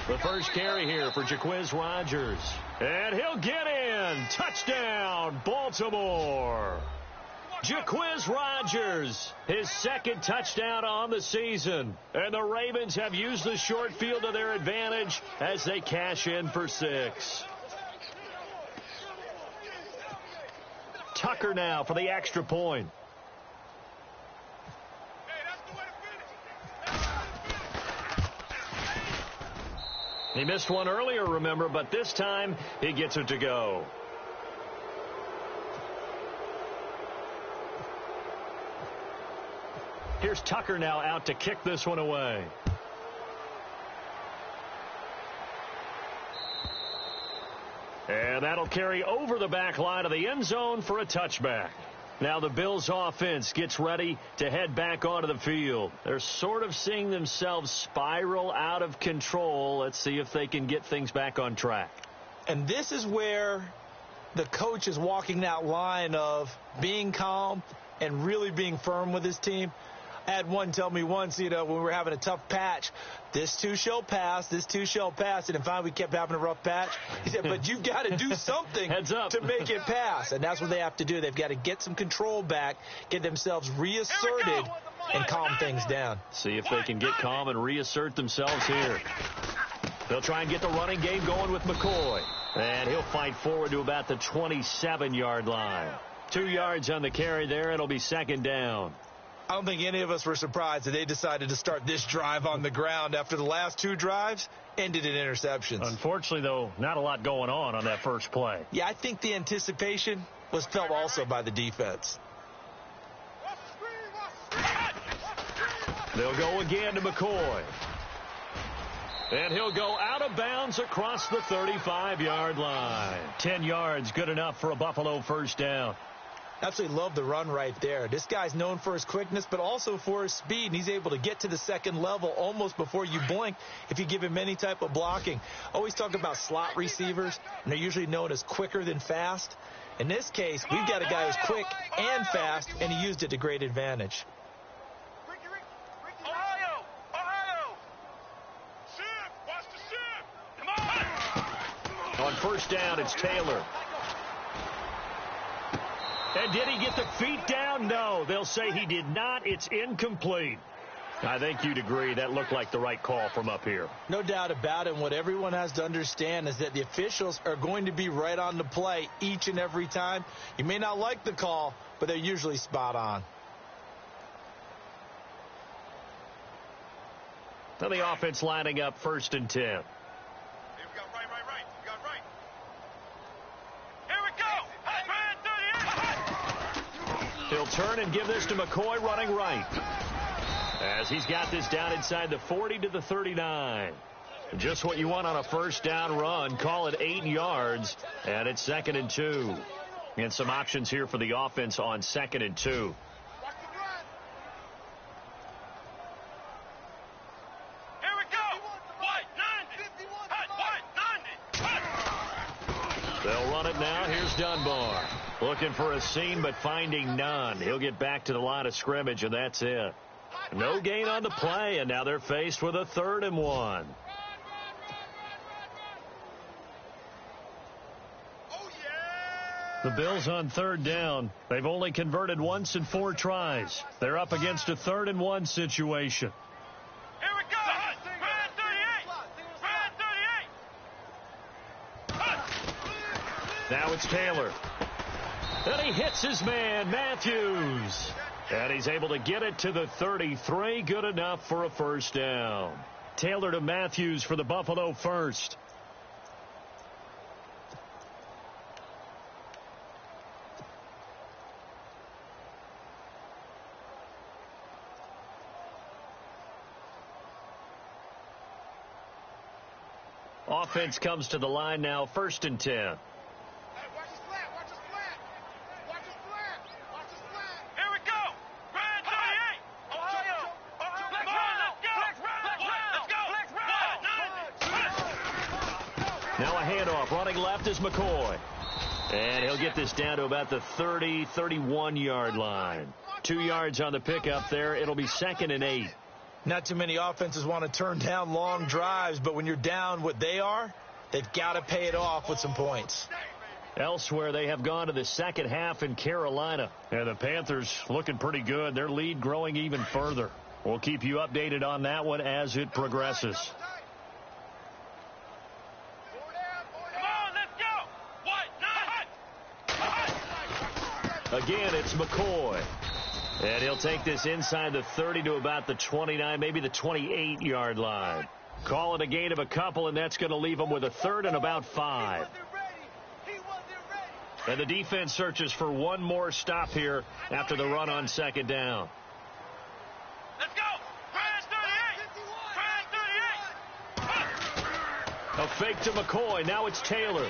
The 1st carry here for Jaquiz Rogers. And he'll get in. Touchdown, Baltimore. Jaquiz Rogers, his 2nd touchdown on the season. And the Ravens have used the short field to their advantage as they cash in for 6. Tucker now for the extra point. He missed one earlier, remember, but this time he gets it to go. Here's Tucker now out to kick this one away. And that'll carry over the back line of the end zone for a touchback. Now the Bills offense gets ready to head back onto the field. They're sort of seeing themselves spiral out of control. Let's see if they can get things back on track. And this is where the coach is walking that line of being calm and really being firm with his team. I had one tell me once, when we were having a tough patch, this too shall pass, this too shall pass. And finally we kept having a rough patch. He said, but you've got to do something Heads up. to make it pass. And that's what they have to do. They've got to get some control back, get themselves reasserted, and calm things down. See if they can get calm and reassert themselves here. They'll try and get the running game going with McCoy. And he'll fight forward to about the 27-yard line. 2 yards on the carry there. It'll be 2nd down. I don't think any of us were surprised that they decided to start this drive on the ground after the last two drives ended in interceptions. Unfortunately, though, not a lot going on that first play. Yeah, I think the anticipation was felt also by the defense. They'll go again to McCoy. And he'll go out of bounds across the 35-yard line. 10 yards, good enough for a Buffalo first down. Absolutely love the run right there. This guy's known for his quickness, but also for his speed, and he's able to get to the second level almost before you blink if you give him any type of blocking. Always talk about slot receivers, and they're usually known as quicker than fast. In this case, we've got a guy who's quick and fast, and he used it to great advantage. On first down, it's Taylor. And did he get the feet down? No, they'll say he did not. It's incomplete. I think you'd agree that looked like the right call from up here. No doubt about it. And what everyone has to understand is that the officials are going to be right on the play each and every time. You may not like the call, but they're usually spot on. Now the offense lining up 1st and 10. He'll turn and give this to McCoy running right. As he's got this down inside the 40 to the 39. Just what you want on a first down run. Call it 8 yards. And it's 2nd and 2. And some options here for the offense on 2nd and 2. They'll run it now. Here's Dunbar. Looking for a seam, but finding none. He'll get back to the line of scrimmage, and that's it. No gain on the play, and now they're faced with a 3rd and 1. The Bills on 3rd down. They've only converted once in 4 tries. They're up against a 3rd and 1 situation. Now it's Taylor. And he hits his man, Matthews. And he's able to get it to the 33. Good enough for a first down. Taylor to Matthews for the Buffalo first. Offense comes to the line now, 1st and 10. Now a handoff. Running left is McCoy. And he'll get this down to about the 30, 31-yard line. 2 yards on the pickup there. It'll be 2nd and 8. Not too many offenses want to turn down long drives, but when you're down what they are, they've got to pay it off with some points. Elsewhere, they have gone to the second half in Carolina. And the Panthers looking pretty good. Their lead growing even further. We'll keep you updated on that one as it progresses. Again, it's McCoy. And he'll take this inside the 30 to about the 29, maybe the 28-yard line. Call it a gain of a couple, and that's going to leave them with a 3rd and about 5. And the defense searches for one more stop here after the run on 2nd down. Let's go! Brad 38! A fake to McCoy. Now it's Taylor.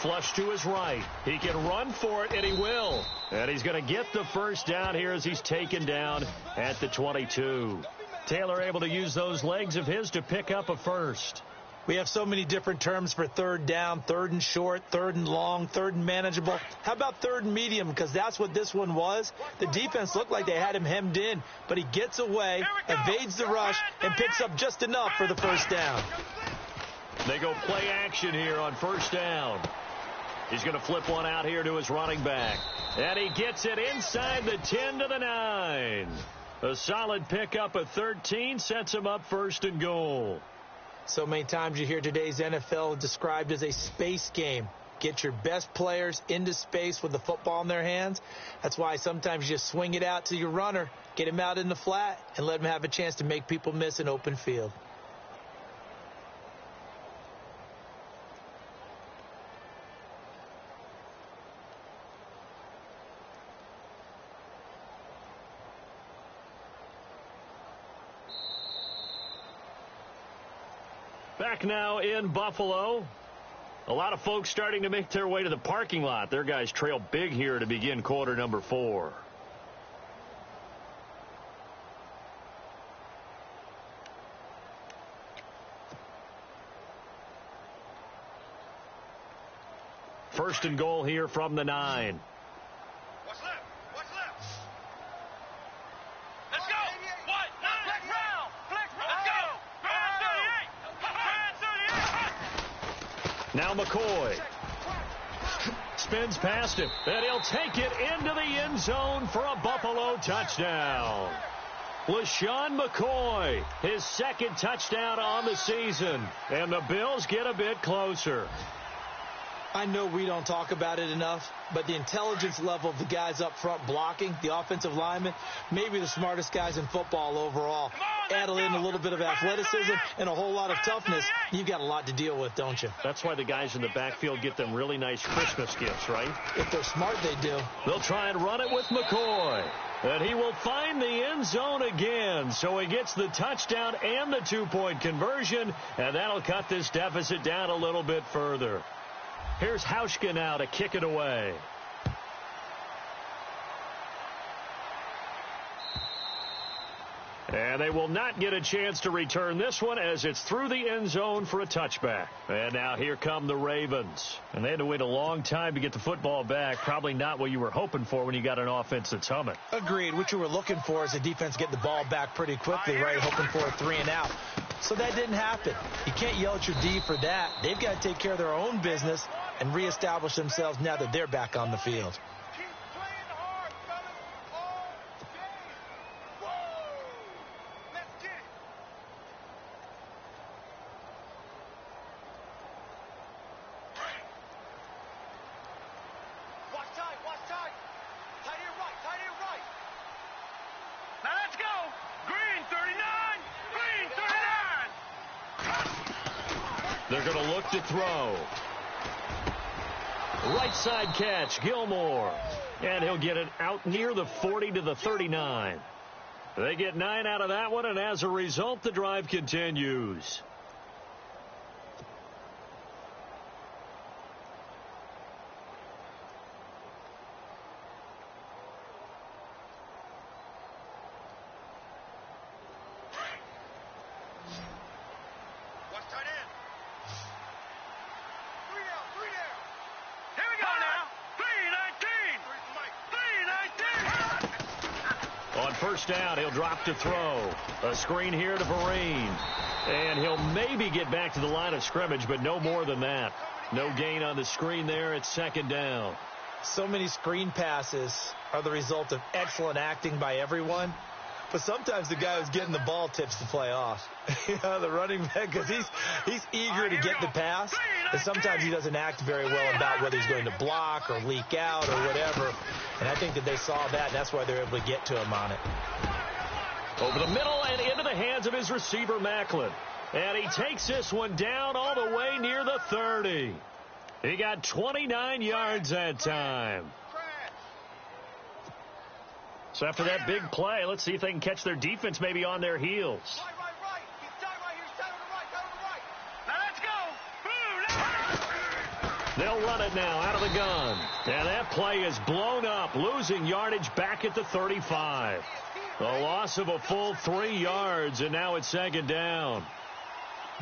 Flush to his right. He can run for it, and he will. And he's going to get the first down here as he's taken down at the 22. Taylor able to use those legs of his to pick up a first. We have so many different terms for 3rd down, 3rd and short, 3rd and long, 3rd and manageable. How about 3rd and medium? Because that's what this one was. The defense looked like they had him hemmed in, but he gets away, evades the rush, and picks up just enough for the first down. They go play action here on 1st down. He's going to flip one out here to his running back. And he gets it inside the 10 to the 9. A solid pickup of 13 sets him up 1st and goal. So many times you hear today's NFL described as a space game. Get your best players into space with the football in their hands. That's why sometimes you just swing it out to your runner, get him out in the flat, and let him have a chance to make people miss an open field. Back now in Buffalo. A lot of folks starting to make their way to the parking lot. Their guys trail big here to begin quarter number 4. First and goal here from the 9. What's left? What's left? Let's go. What? Flex round. Flex round. Let's go. Now McCoy spins past him, and he'll take it into the end zone for a Buffalo touchdown. LaShawn McCoy, his second touchdown on the season, and the Bills get a bit closer. I know we don't talk about it enough, but the intelligence level of the guys up front blocking, the offensive linemen, maybe the smartest guys in football overall. Add in a little bit of athleticism and a whole lot of toughness, you've got a lot to deal with, don't you? That's why the guys in the backfield get them really nice Christmas gifts, right? If they're smart, they do. They'll try and run it with McCoy. And he will find the end zone again. So he gets the touchdown and the 2-point conversion, and that'll cut this deficit down a little bit further. Here's Hauschka now to kick it away. And they will not get a chance to return this one as it's through the end zone for a touchback. And now here come the Ravens. And they had to wait a long time to get the football back. Probably not what you were hoping for when you got an offense that's humming. Agreed. What you were looking for is a defense get the ball back pretty quickly, right? Hoping for a 3-and-out. So that didn't happen. You can't yell at your D for that. They've got to take care of their own business and reestablish themselves now that they're back on the field. They're going to look to throw. Right side catch, Gilmore. And he'll get it out near the 40 to the 39. They get 9 out of that one, and as a result, the drive continues. First down, he'll drop to throw. A screen here to Vereen. And he'll maybe get back to the line of scrimmage, but no more than that. No gain on the screen there. It's second down. So many screen passes are the result of excellent acting by everyone. But sometimes the guy who's getting the ball tips the play off. The running back, because he's eager to get the pass. And sometimes he doesn't act very well about whether he's going to block or leak out or whatever. And I think that they saw that, and that's why they're able to get to him on it. Over the middle and into the hands of his receiver, Macklin. And he takes this one down all the way near the 30. He got 29 yards that time. So after that big play, let's see if they can catch their defense maybe on their heels. They'll run it now out of the gun. And that play is blown up, losing yardage back at the 35. A loss of a full 3 yards, and now it's second down.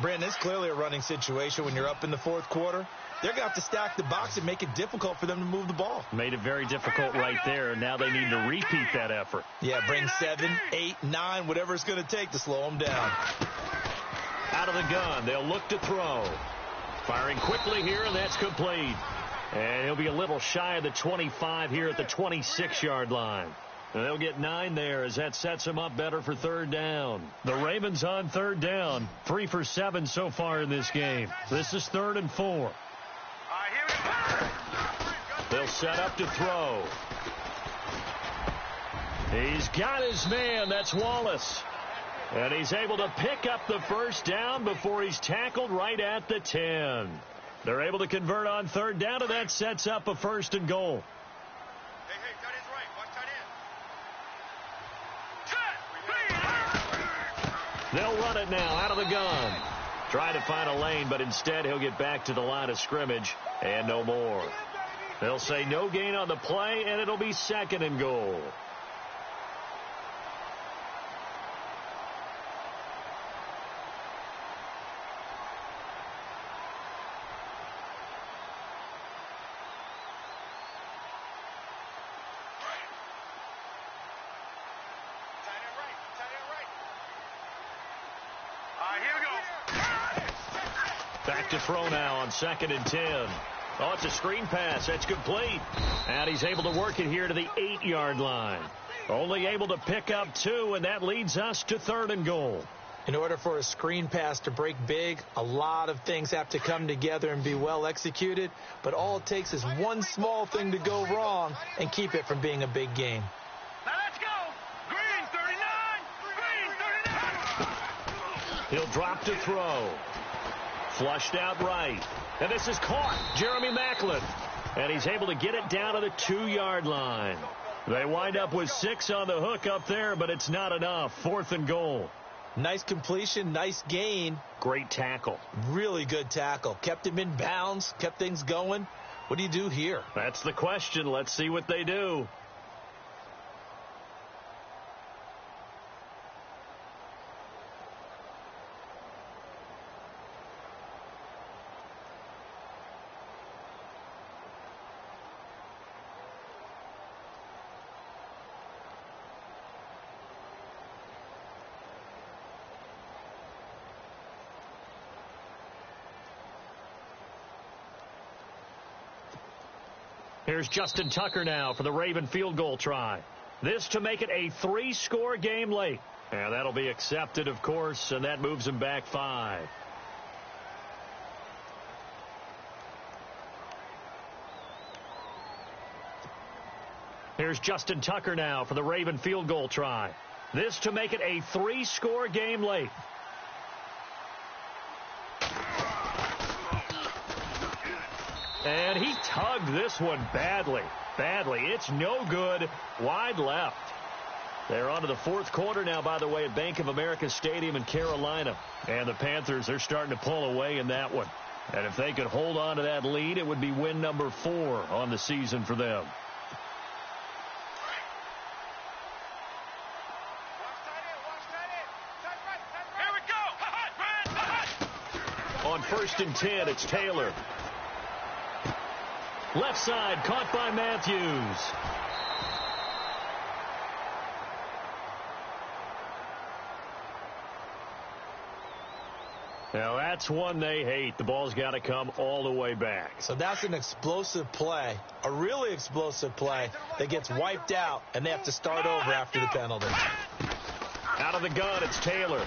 Brandon, it's clearly a running situation when you're up in the fourth quarter. They're going to have to stack the box and make it difficult for them to move the ball. Made it very difficult right there. Now they need to repeat that effort. Yeah, bring 7, 8, 9, whatever it's going to take to slow them down. Out of the gun, they'll look to throw. Firing quickly here, and that's complete. And he'll be a little shy of the 25 here at the 26-yard line. And they'll get 9 there as that sets them up better for third down. The Ravens on third down, 3 for 7 so far in this game. This is 3rd and 4. All right, here we go. He'll set up to throw. He's got his man. That's Wallace. And he's able to pick up the first down before he's tackled right at the 10. They're able to convert on third down, and that sets up a 1st and goal. Hey, tight end's right. Watch tight end. They'll run it now out of the gun. Try to find a lane, but instead he'll get back to the line of scrimmage and no more. They'll say no gain on the play, and it'll be 2nd and goal. Back to throw now on 2nd and 10. Oh, it's a screen pass. That's complete. And he's able to work it here to the 8-yard line. Only able to pick up 2, and that leads us to 3rd and goal. In order for a screen pass to break big, a lot of things have to come together and be well executed. But all it takes is one small thing to go wrong and keep it from being a big game. Now let's go. Green 39. He'll drop to throw. Flushed out right. And this is caught. Jeremy Macklin. And he's able to get it down to the 2-yard line. They wind up with 6 on the hook up there, but it's not enough. 4th and goal. Nice completion, nice gain. Great tackle. Really good tackle. Kept him in bounds, kept things going. What do you do here? That's the question. Let's see what they do. Here's Justin Tucker now for the Raven field goal try. This to make it a 3-score game late. And that'll be accepted, of course, and that moves him back 5. Here's Justin Tucker now for the Raven field goal try. This to make it a 3-score game late. And he tugged this one badly. It's no good. Wide left. They're on to the 4th quarter now, by the way, at Bank of America Stadium in Carolina. And the Panthers, they're starting to pull away in that one. And if they could hold on to that lead, it would be win number 4 on the season for them. Here we go. On 1st and 10, it's Taylor. Left side, caught by Matthews. Now, that's one they hate. The ball's got to come all the way back. So that's an explosive play, a really explosive play that gets wiped out, and they have to start over after the penalty. Out of the gun, it's Taylor.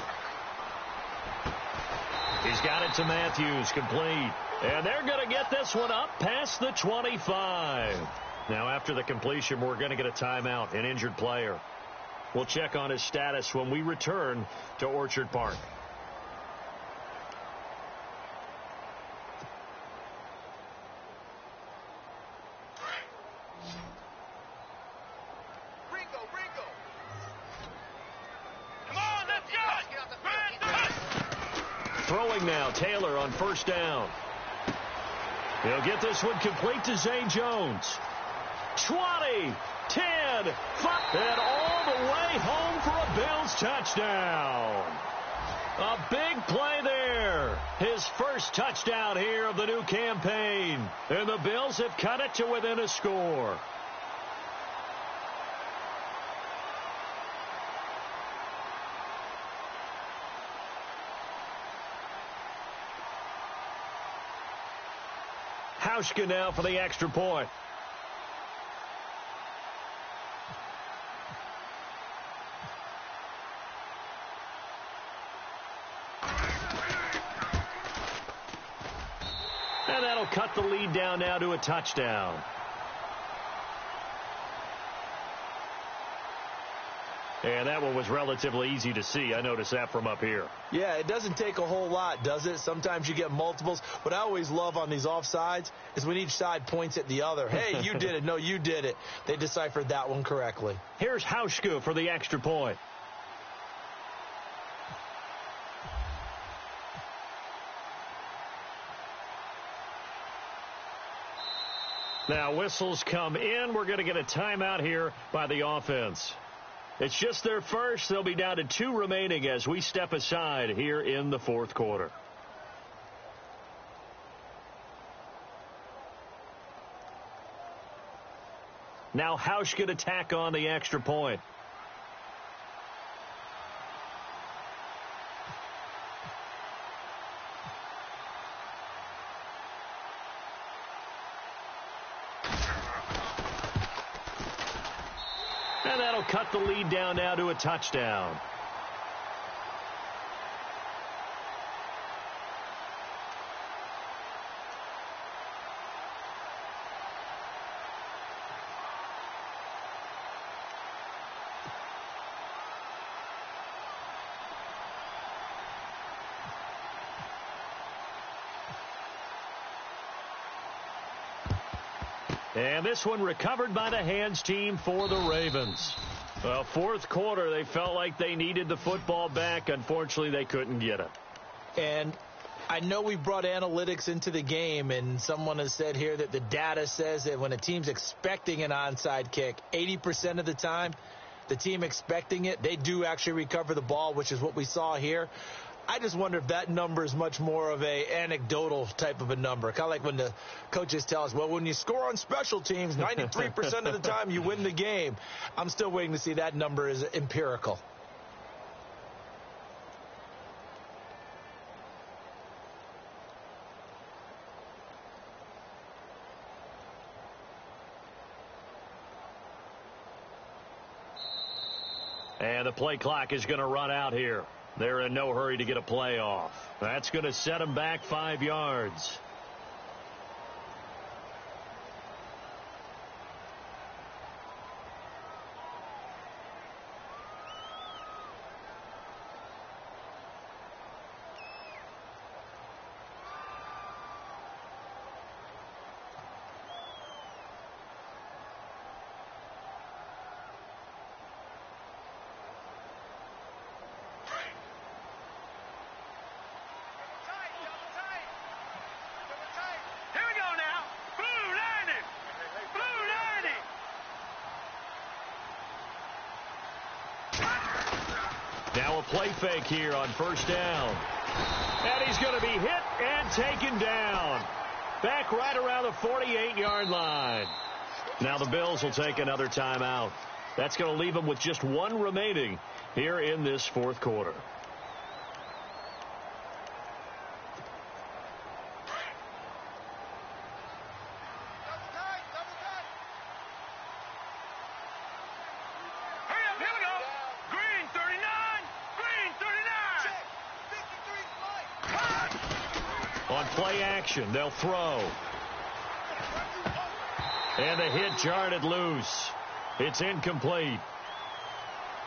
He's got it to Matthews, complete. And they're going to get this one up past the 25. Now, after the completion, we're going to get a timeout, an injured player. We'll check on his status when we return to Orchard Park. Throwing now, Taylor on 1st down. He'll get this one complete to Zay Jones. 20, 10, 5, and all the way home for a Bills touchdown. A big play there. His first touchdown here of the new campaign. And the Bills have cut it to within a score. Hauschka now for the extra point. And that'll cut the lead down now to a touchdown. And that one was relatively easy to see. I noticed that from up here. Yeah, it doesn't take a whole lot, does it? Sometimes you get multiples. What I always love on these offsides is when each side points at the other. Hey, you did it. No, you did it. They deciphered that one correctly. Here's Hauschka for the extra point. Now whistles come in. We're going to get a timeout here by the offense. It's just their first. They'll be down to 2 remaining as we step aside here in the fourth quarter. Now Hauschka to tack on the extra point. And that'll cut the lead down now to a touchdown. And this one recovered by the hands team for the Ravens. Well, fourth quarter, they felt like they needed the football back. Unfortunately, they couldn't get it. And I know we brought analytics into the game, and someone has said here that the data says that when a team's expecting an onside kick, 80% of the time, the team expecting it, they do actually recover the ball, which is what we saw here. I just wonder if that number is much more of a anecdotal type of a number. Kind of like when the coaches tell us, well, when you score on special teams, 93% of the time you win the game. I'm still waiting to see that number is empirical. And the play clock is going to run out here. They're in no hurry to get a play off. That's going to set them back 5 yards. Now a play fake here on first down. And he's going to be hit and taken down. Back right around the 48-yard line. Now the Bills will take another timeout. That's going to leave them with just 1 remaining here in this fourth quarter. On play action, they'll throw. And the hit jarred it loose. It's incomplete.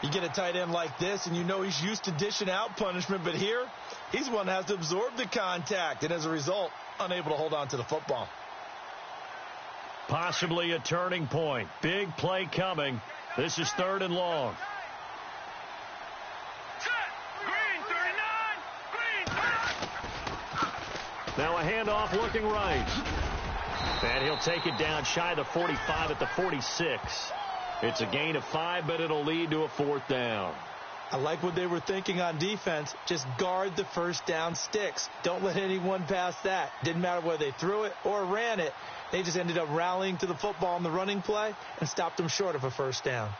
You get a tight end like this, and you know he's used to dishing out punishment, but here, he's one that has to absorb the contact, and as a result, unable to hold on to the football. Possibly a turning point. Big play coming. This is 3rd and long. Now a handoff looking right. And he'll take it down shy of the 45 at the 46. It's a gain of 5, but it'll lead to a 4th down. I like what they were thinking on defense. Just guard the first down sticks. Don't let anyone pass that. Didn't matter whether they threw it or ran it. They just ended up rallying to the football on the running play and stopped them short of a first down.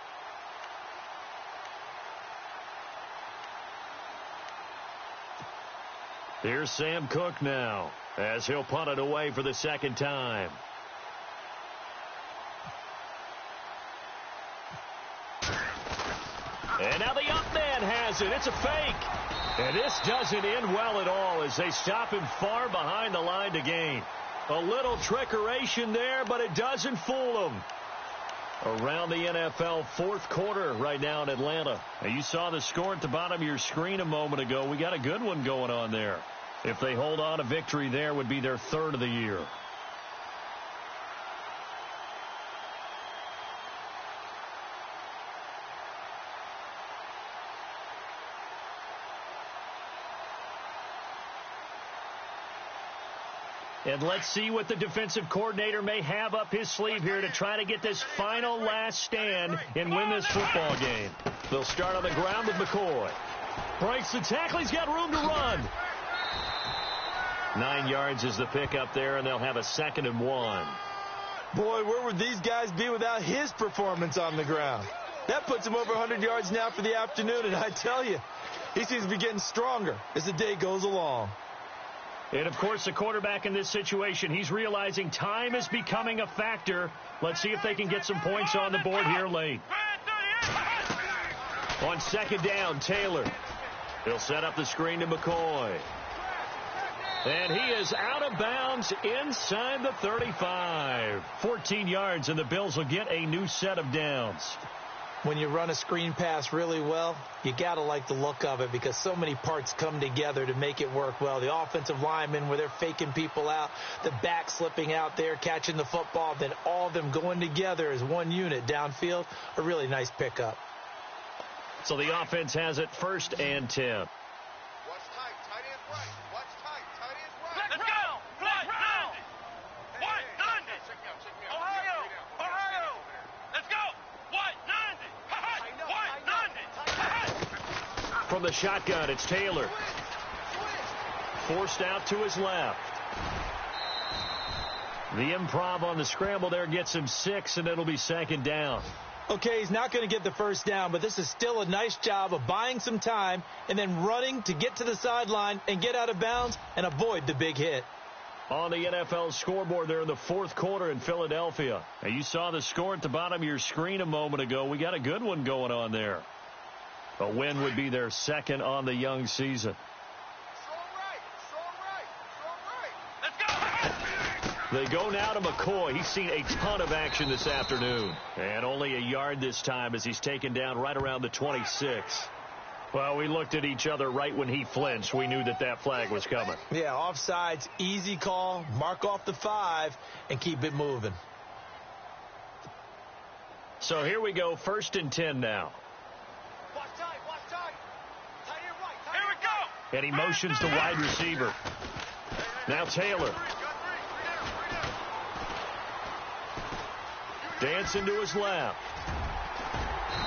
Here's Sam Cook now as he'll punt it away for the 2nd time. And now the up man has it. It's a fake. And this doesn't end well at all as they stop him far behind the line to gain. A little trickeration there, but it doesn't fool him. Around the NFL fourth quarter right now in Atlanta. Now you saw the score at the bottom of your screen a moment ago. We got a good one going on there. If they hold on, a victory there would be their third of the year. And let's see what the defensive coordinator may have up his sleeve here to try to get this final last stand and win this football game. They'll start on the ground with McCoy. Breaks the tackle. He's got room to run. 9 yards is the pick up there, and they'll have a 2nd and 1. Boy, where would these guys be without his performance on the ground? That puts him over 100 yards now for the afternoon, and I tell you, he seems to be getting stronger as the day goes along. And, of course, the quarterback in this situation, he's realizing time is becoming a factor. Let's see if they can get some points on the board here late. On 2nd down, Taylor. He'll set up the screen to McCoy. And he is out of bounds inside the 35. 14 yards, and the Bills will get a new set of downs. When you run a screen pass really well, you got to like the look of it because so many parts come together to make it work well. The offensive linemen, where they're faking people out, the back slipping out there, catching the football, then all of them going together as one unit downfield, a really nice pickup. So the offense has it 1st and 10. Watch tight, tight end right. Watch tight, tight end right. Let's go! What? 90! What? 90! Check me out, check me out. Ohio! Ohio! Let's go! What? 90! What? 90! From the shotgun, it's Taylor. Forced out to his left. The improv on the scramble there gets him 6, and it'll be 2nd down. Okay, he's not going to get the first down, but this is still a nice job of buying some time and then running to get to the sideline and get out of bounds and avoid the big hit. On the NFL scoreboard there in the fourth quarter in Philadelphia. Now you saw the score at the bottom of your screen a moment ago. We got a good one going on there. A win would be their 2nd on the young season. They go now to McCoy. He's seen a ton of action this afternoon. And only a yard this time as he's taken down right around the 26. Well, we looked at each other right when he flinched. We knew that that flag was coming. Yeah, offsides, easy call, mark off the 5, and keep it moving. So here we go, 1st and 10 now. Watch tight, watch tight. Tight end right. Here we go. And he motions the wide receiver. Now Taylor. Dancing to his left.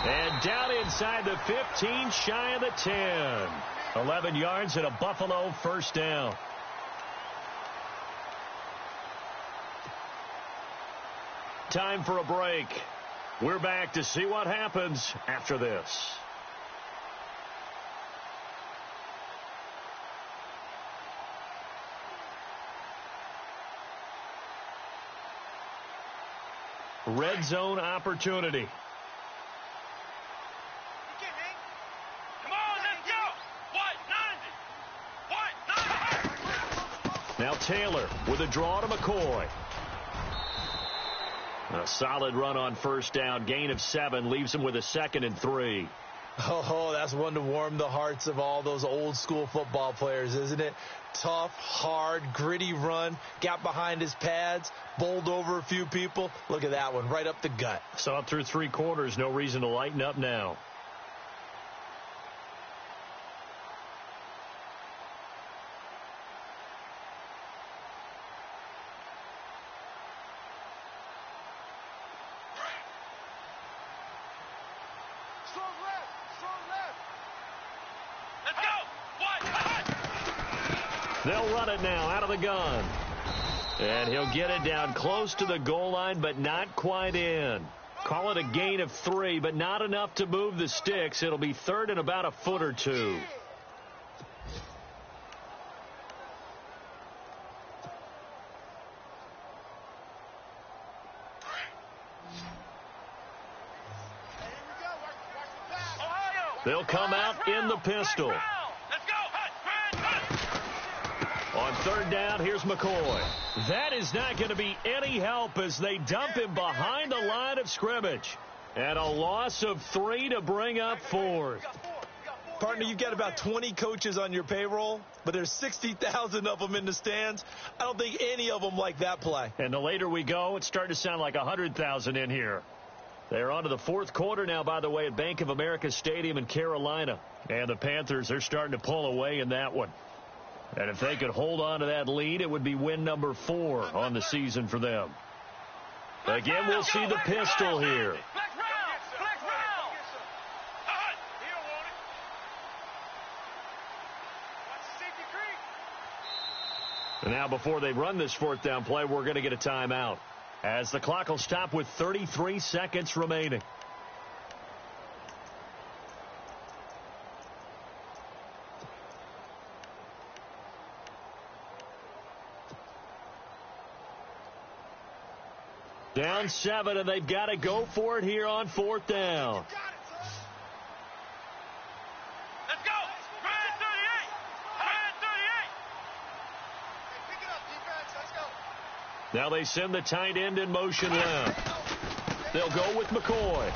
And down inside the 15, shy of the 10. 11 yards and a Buffalo 1st down. Time for a break. We're back to see what happens after this. Red zone opportunity. Come on, let's go. What? 90. Now Taylor with a draw to McCoy. A solid run on 1st down. Gain of 7 leaves him with a 2nd and 3. Oh, that's one to warm the hearts of all those old school football players, isn't it? Tough, hard, gritty run. Got behind his pads, bowled over a few people. Look at that one, right up the gut. Saw it through 3 quarters. No reason to lighten up now. They'll run it now out of the gun. And he'll get it down close to the goal line, but not quite in. Call it a gain of 3, but not enough to move the sticks. It'll be 3rd and about a foot or 2. They'll come out in the pistol. On third down, here's McCoy. That is not going to be any help as they dump him behind the line of scrimmage. And a loss of 3 to bring up fourth. Partner, you've got about 20 coaches on your payroll, but there's 60,000 of them in the stands. I don't think any of them like that play. And the later we go, it's starting to sound like 100,000 in here. They're on to the fourth quarter now, by the way, at Bank of America Stadium in Carolina. And the Panthers are starting to pull away in that one. And if they could hold on to that lead, it would be win number 4 on the season for them. Again, we'll see the pistol here. And now before they run this fourth down play, we're going to get a timeout, as the clock will stop with 33 seconds remaining. Down 7, and they've got to go for it here on fourth down. Let's go! Red 38! Red 38! Pick it up, defense. Let's go. Now they send the tight end in motion left. They'll go with McCoy.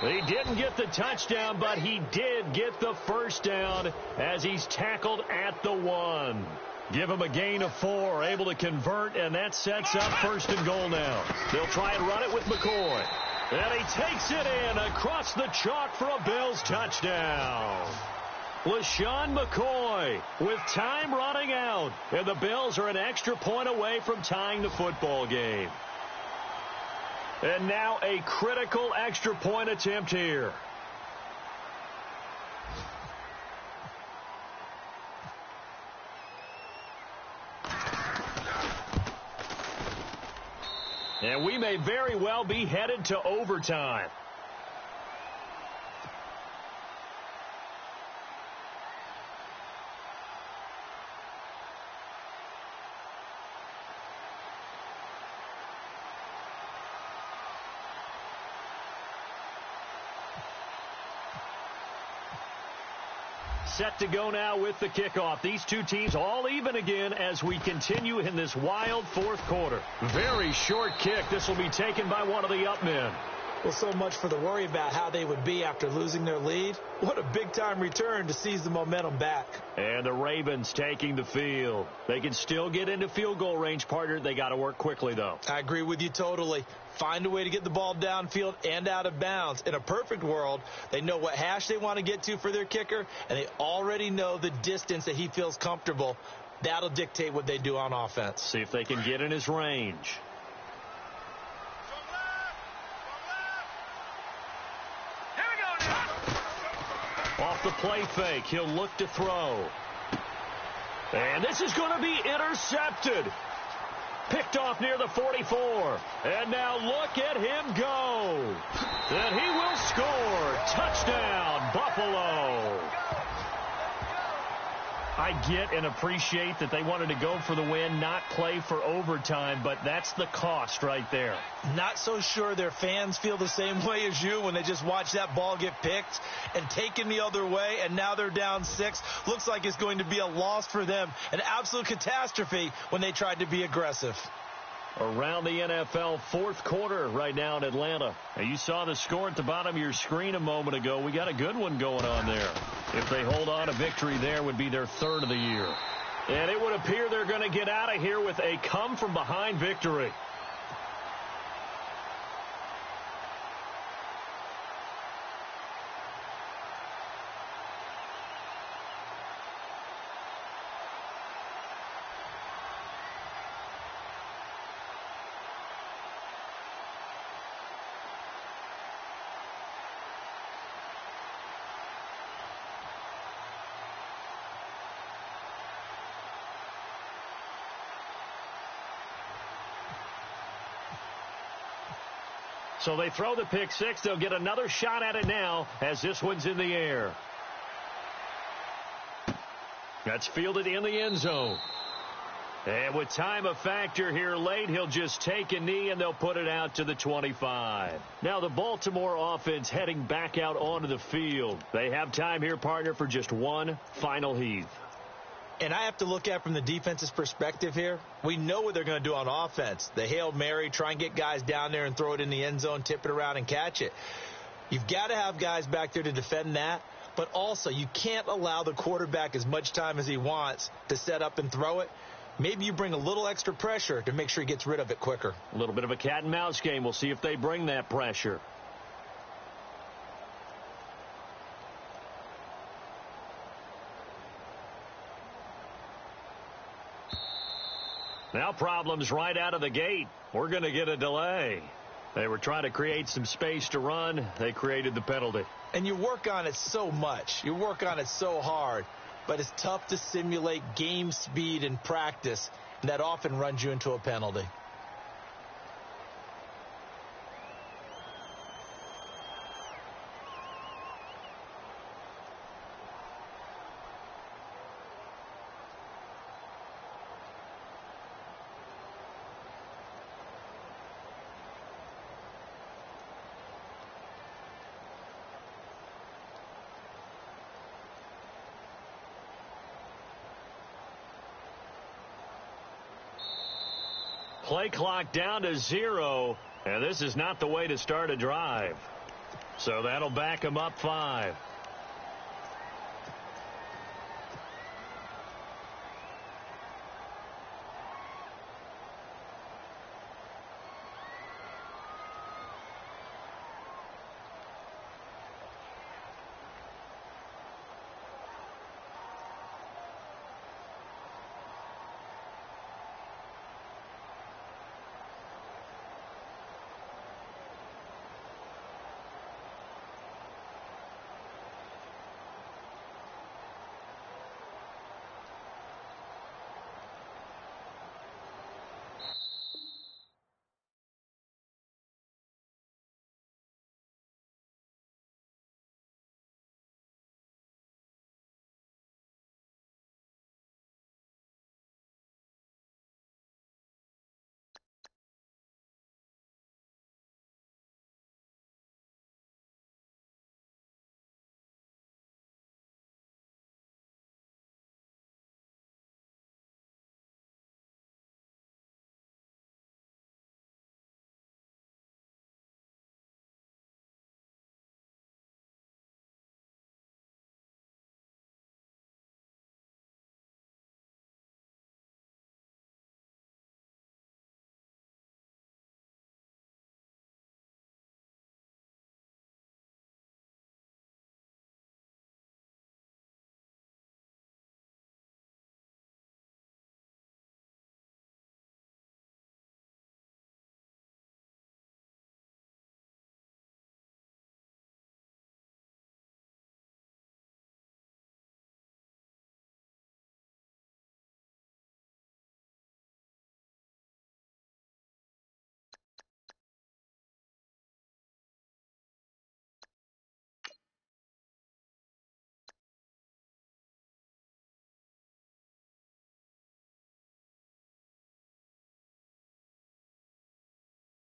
He didn't get the touchdown, but he did get the first down as he's tackled at the 1. Give him a gain of 4, able to convert, and that sets up first and goal now. They'll try and run it with McCoy. And he takes it in across the chalk for a Bills touchdown. LaShawn McCoy with time running out, and the Bills are an extra point away from tying the football game. And now a critical extra point attempt here. And we may very well be headed to overtime. Set to go now with the kickoff. These two teams all even again as we continue in this wild fourth quarter. Very short kick. This will be taken by one of the up men. Well, so much for the worry about how they would be after losing their lead. What a big-time return to seize the momentum back. And the Ravens taking the field. They can still get into field goal range, partner. They got to work quickly, though. I agree with you totally. Find a way to get the ball downfield and out of bounds. In a perfect world, they know what hash they want to get to for their kicker, and they already know the distance that he feels comfortable. That'll dictate what they do on offense. See if they can get in his range. Off the play fake, he'll look to throw. And this is going to be intercepted. Picked off near the 44. And now look at him go. And he will score. Touchdown, Buffalo. I get and appreciate that they wanted to go for the win, not play for overtime, but that's the cost right there. Not so sure their fans feel the same way as you when they just watch that ball get picked and taken the other way, and now they're down 6. Looks like it's going to be a loss for them, an absolute catastrophe when they tried to be aggressive. Around the NFL fourth quarter right now in Atlanta. Now you saw the score at the bottom of your screen a moment ago. We got a good one going on there. If they hold on to victory there, would be their 3rd of the year. And it would appear they're going to get out of here with a come-from-behind victory. So they throw the pick 6. They'll get another shot at it now as this one's in the air. That's fielded in the end zone. And with time a factor here late, he'll just take a knee and they'll put it out to the 25. Now the Baltimore offense heading back out onto the field. They have time here, partner, for just one final heave. And I have to look at from the defense's perspective here. We know what they're going to do on offense. The Hail Mary, try and get guys down there and throw it in the end zone, tip it around and catch it. You've got to have guys back there to defend that. But also, you can't allow the quarterback as much time as he wants to set up and throw it. Maybe you bring a little extra pressure to make sure he gets rid of it quicker. A little bit of a cat and mouse game. We'll see if they bring that pressure. Now problems right out of the gate. We're going to get a delay. They were trying to create some space to run. They created the penalty. And you work on it so much. You work on it so hard. But it's tough to simulate game speed in practice. And that often runs you into a penalty. Play clock down to 0, and this is not the way to start a drive. So that'll back them up 5.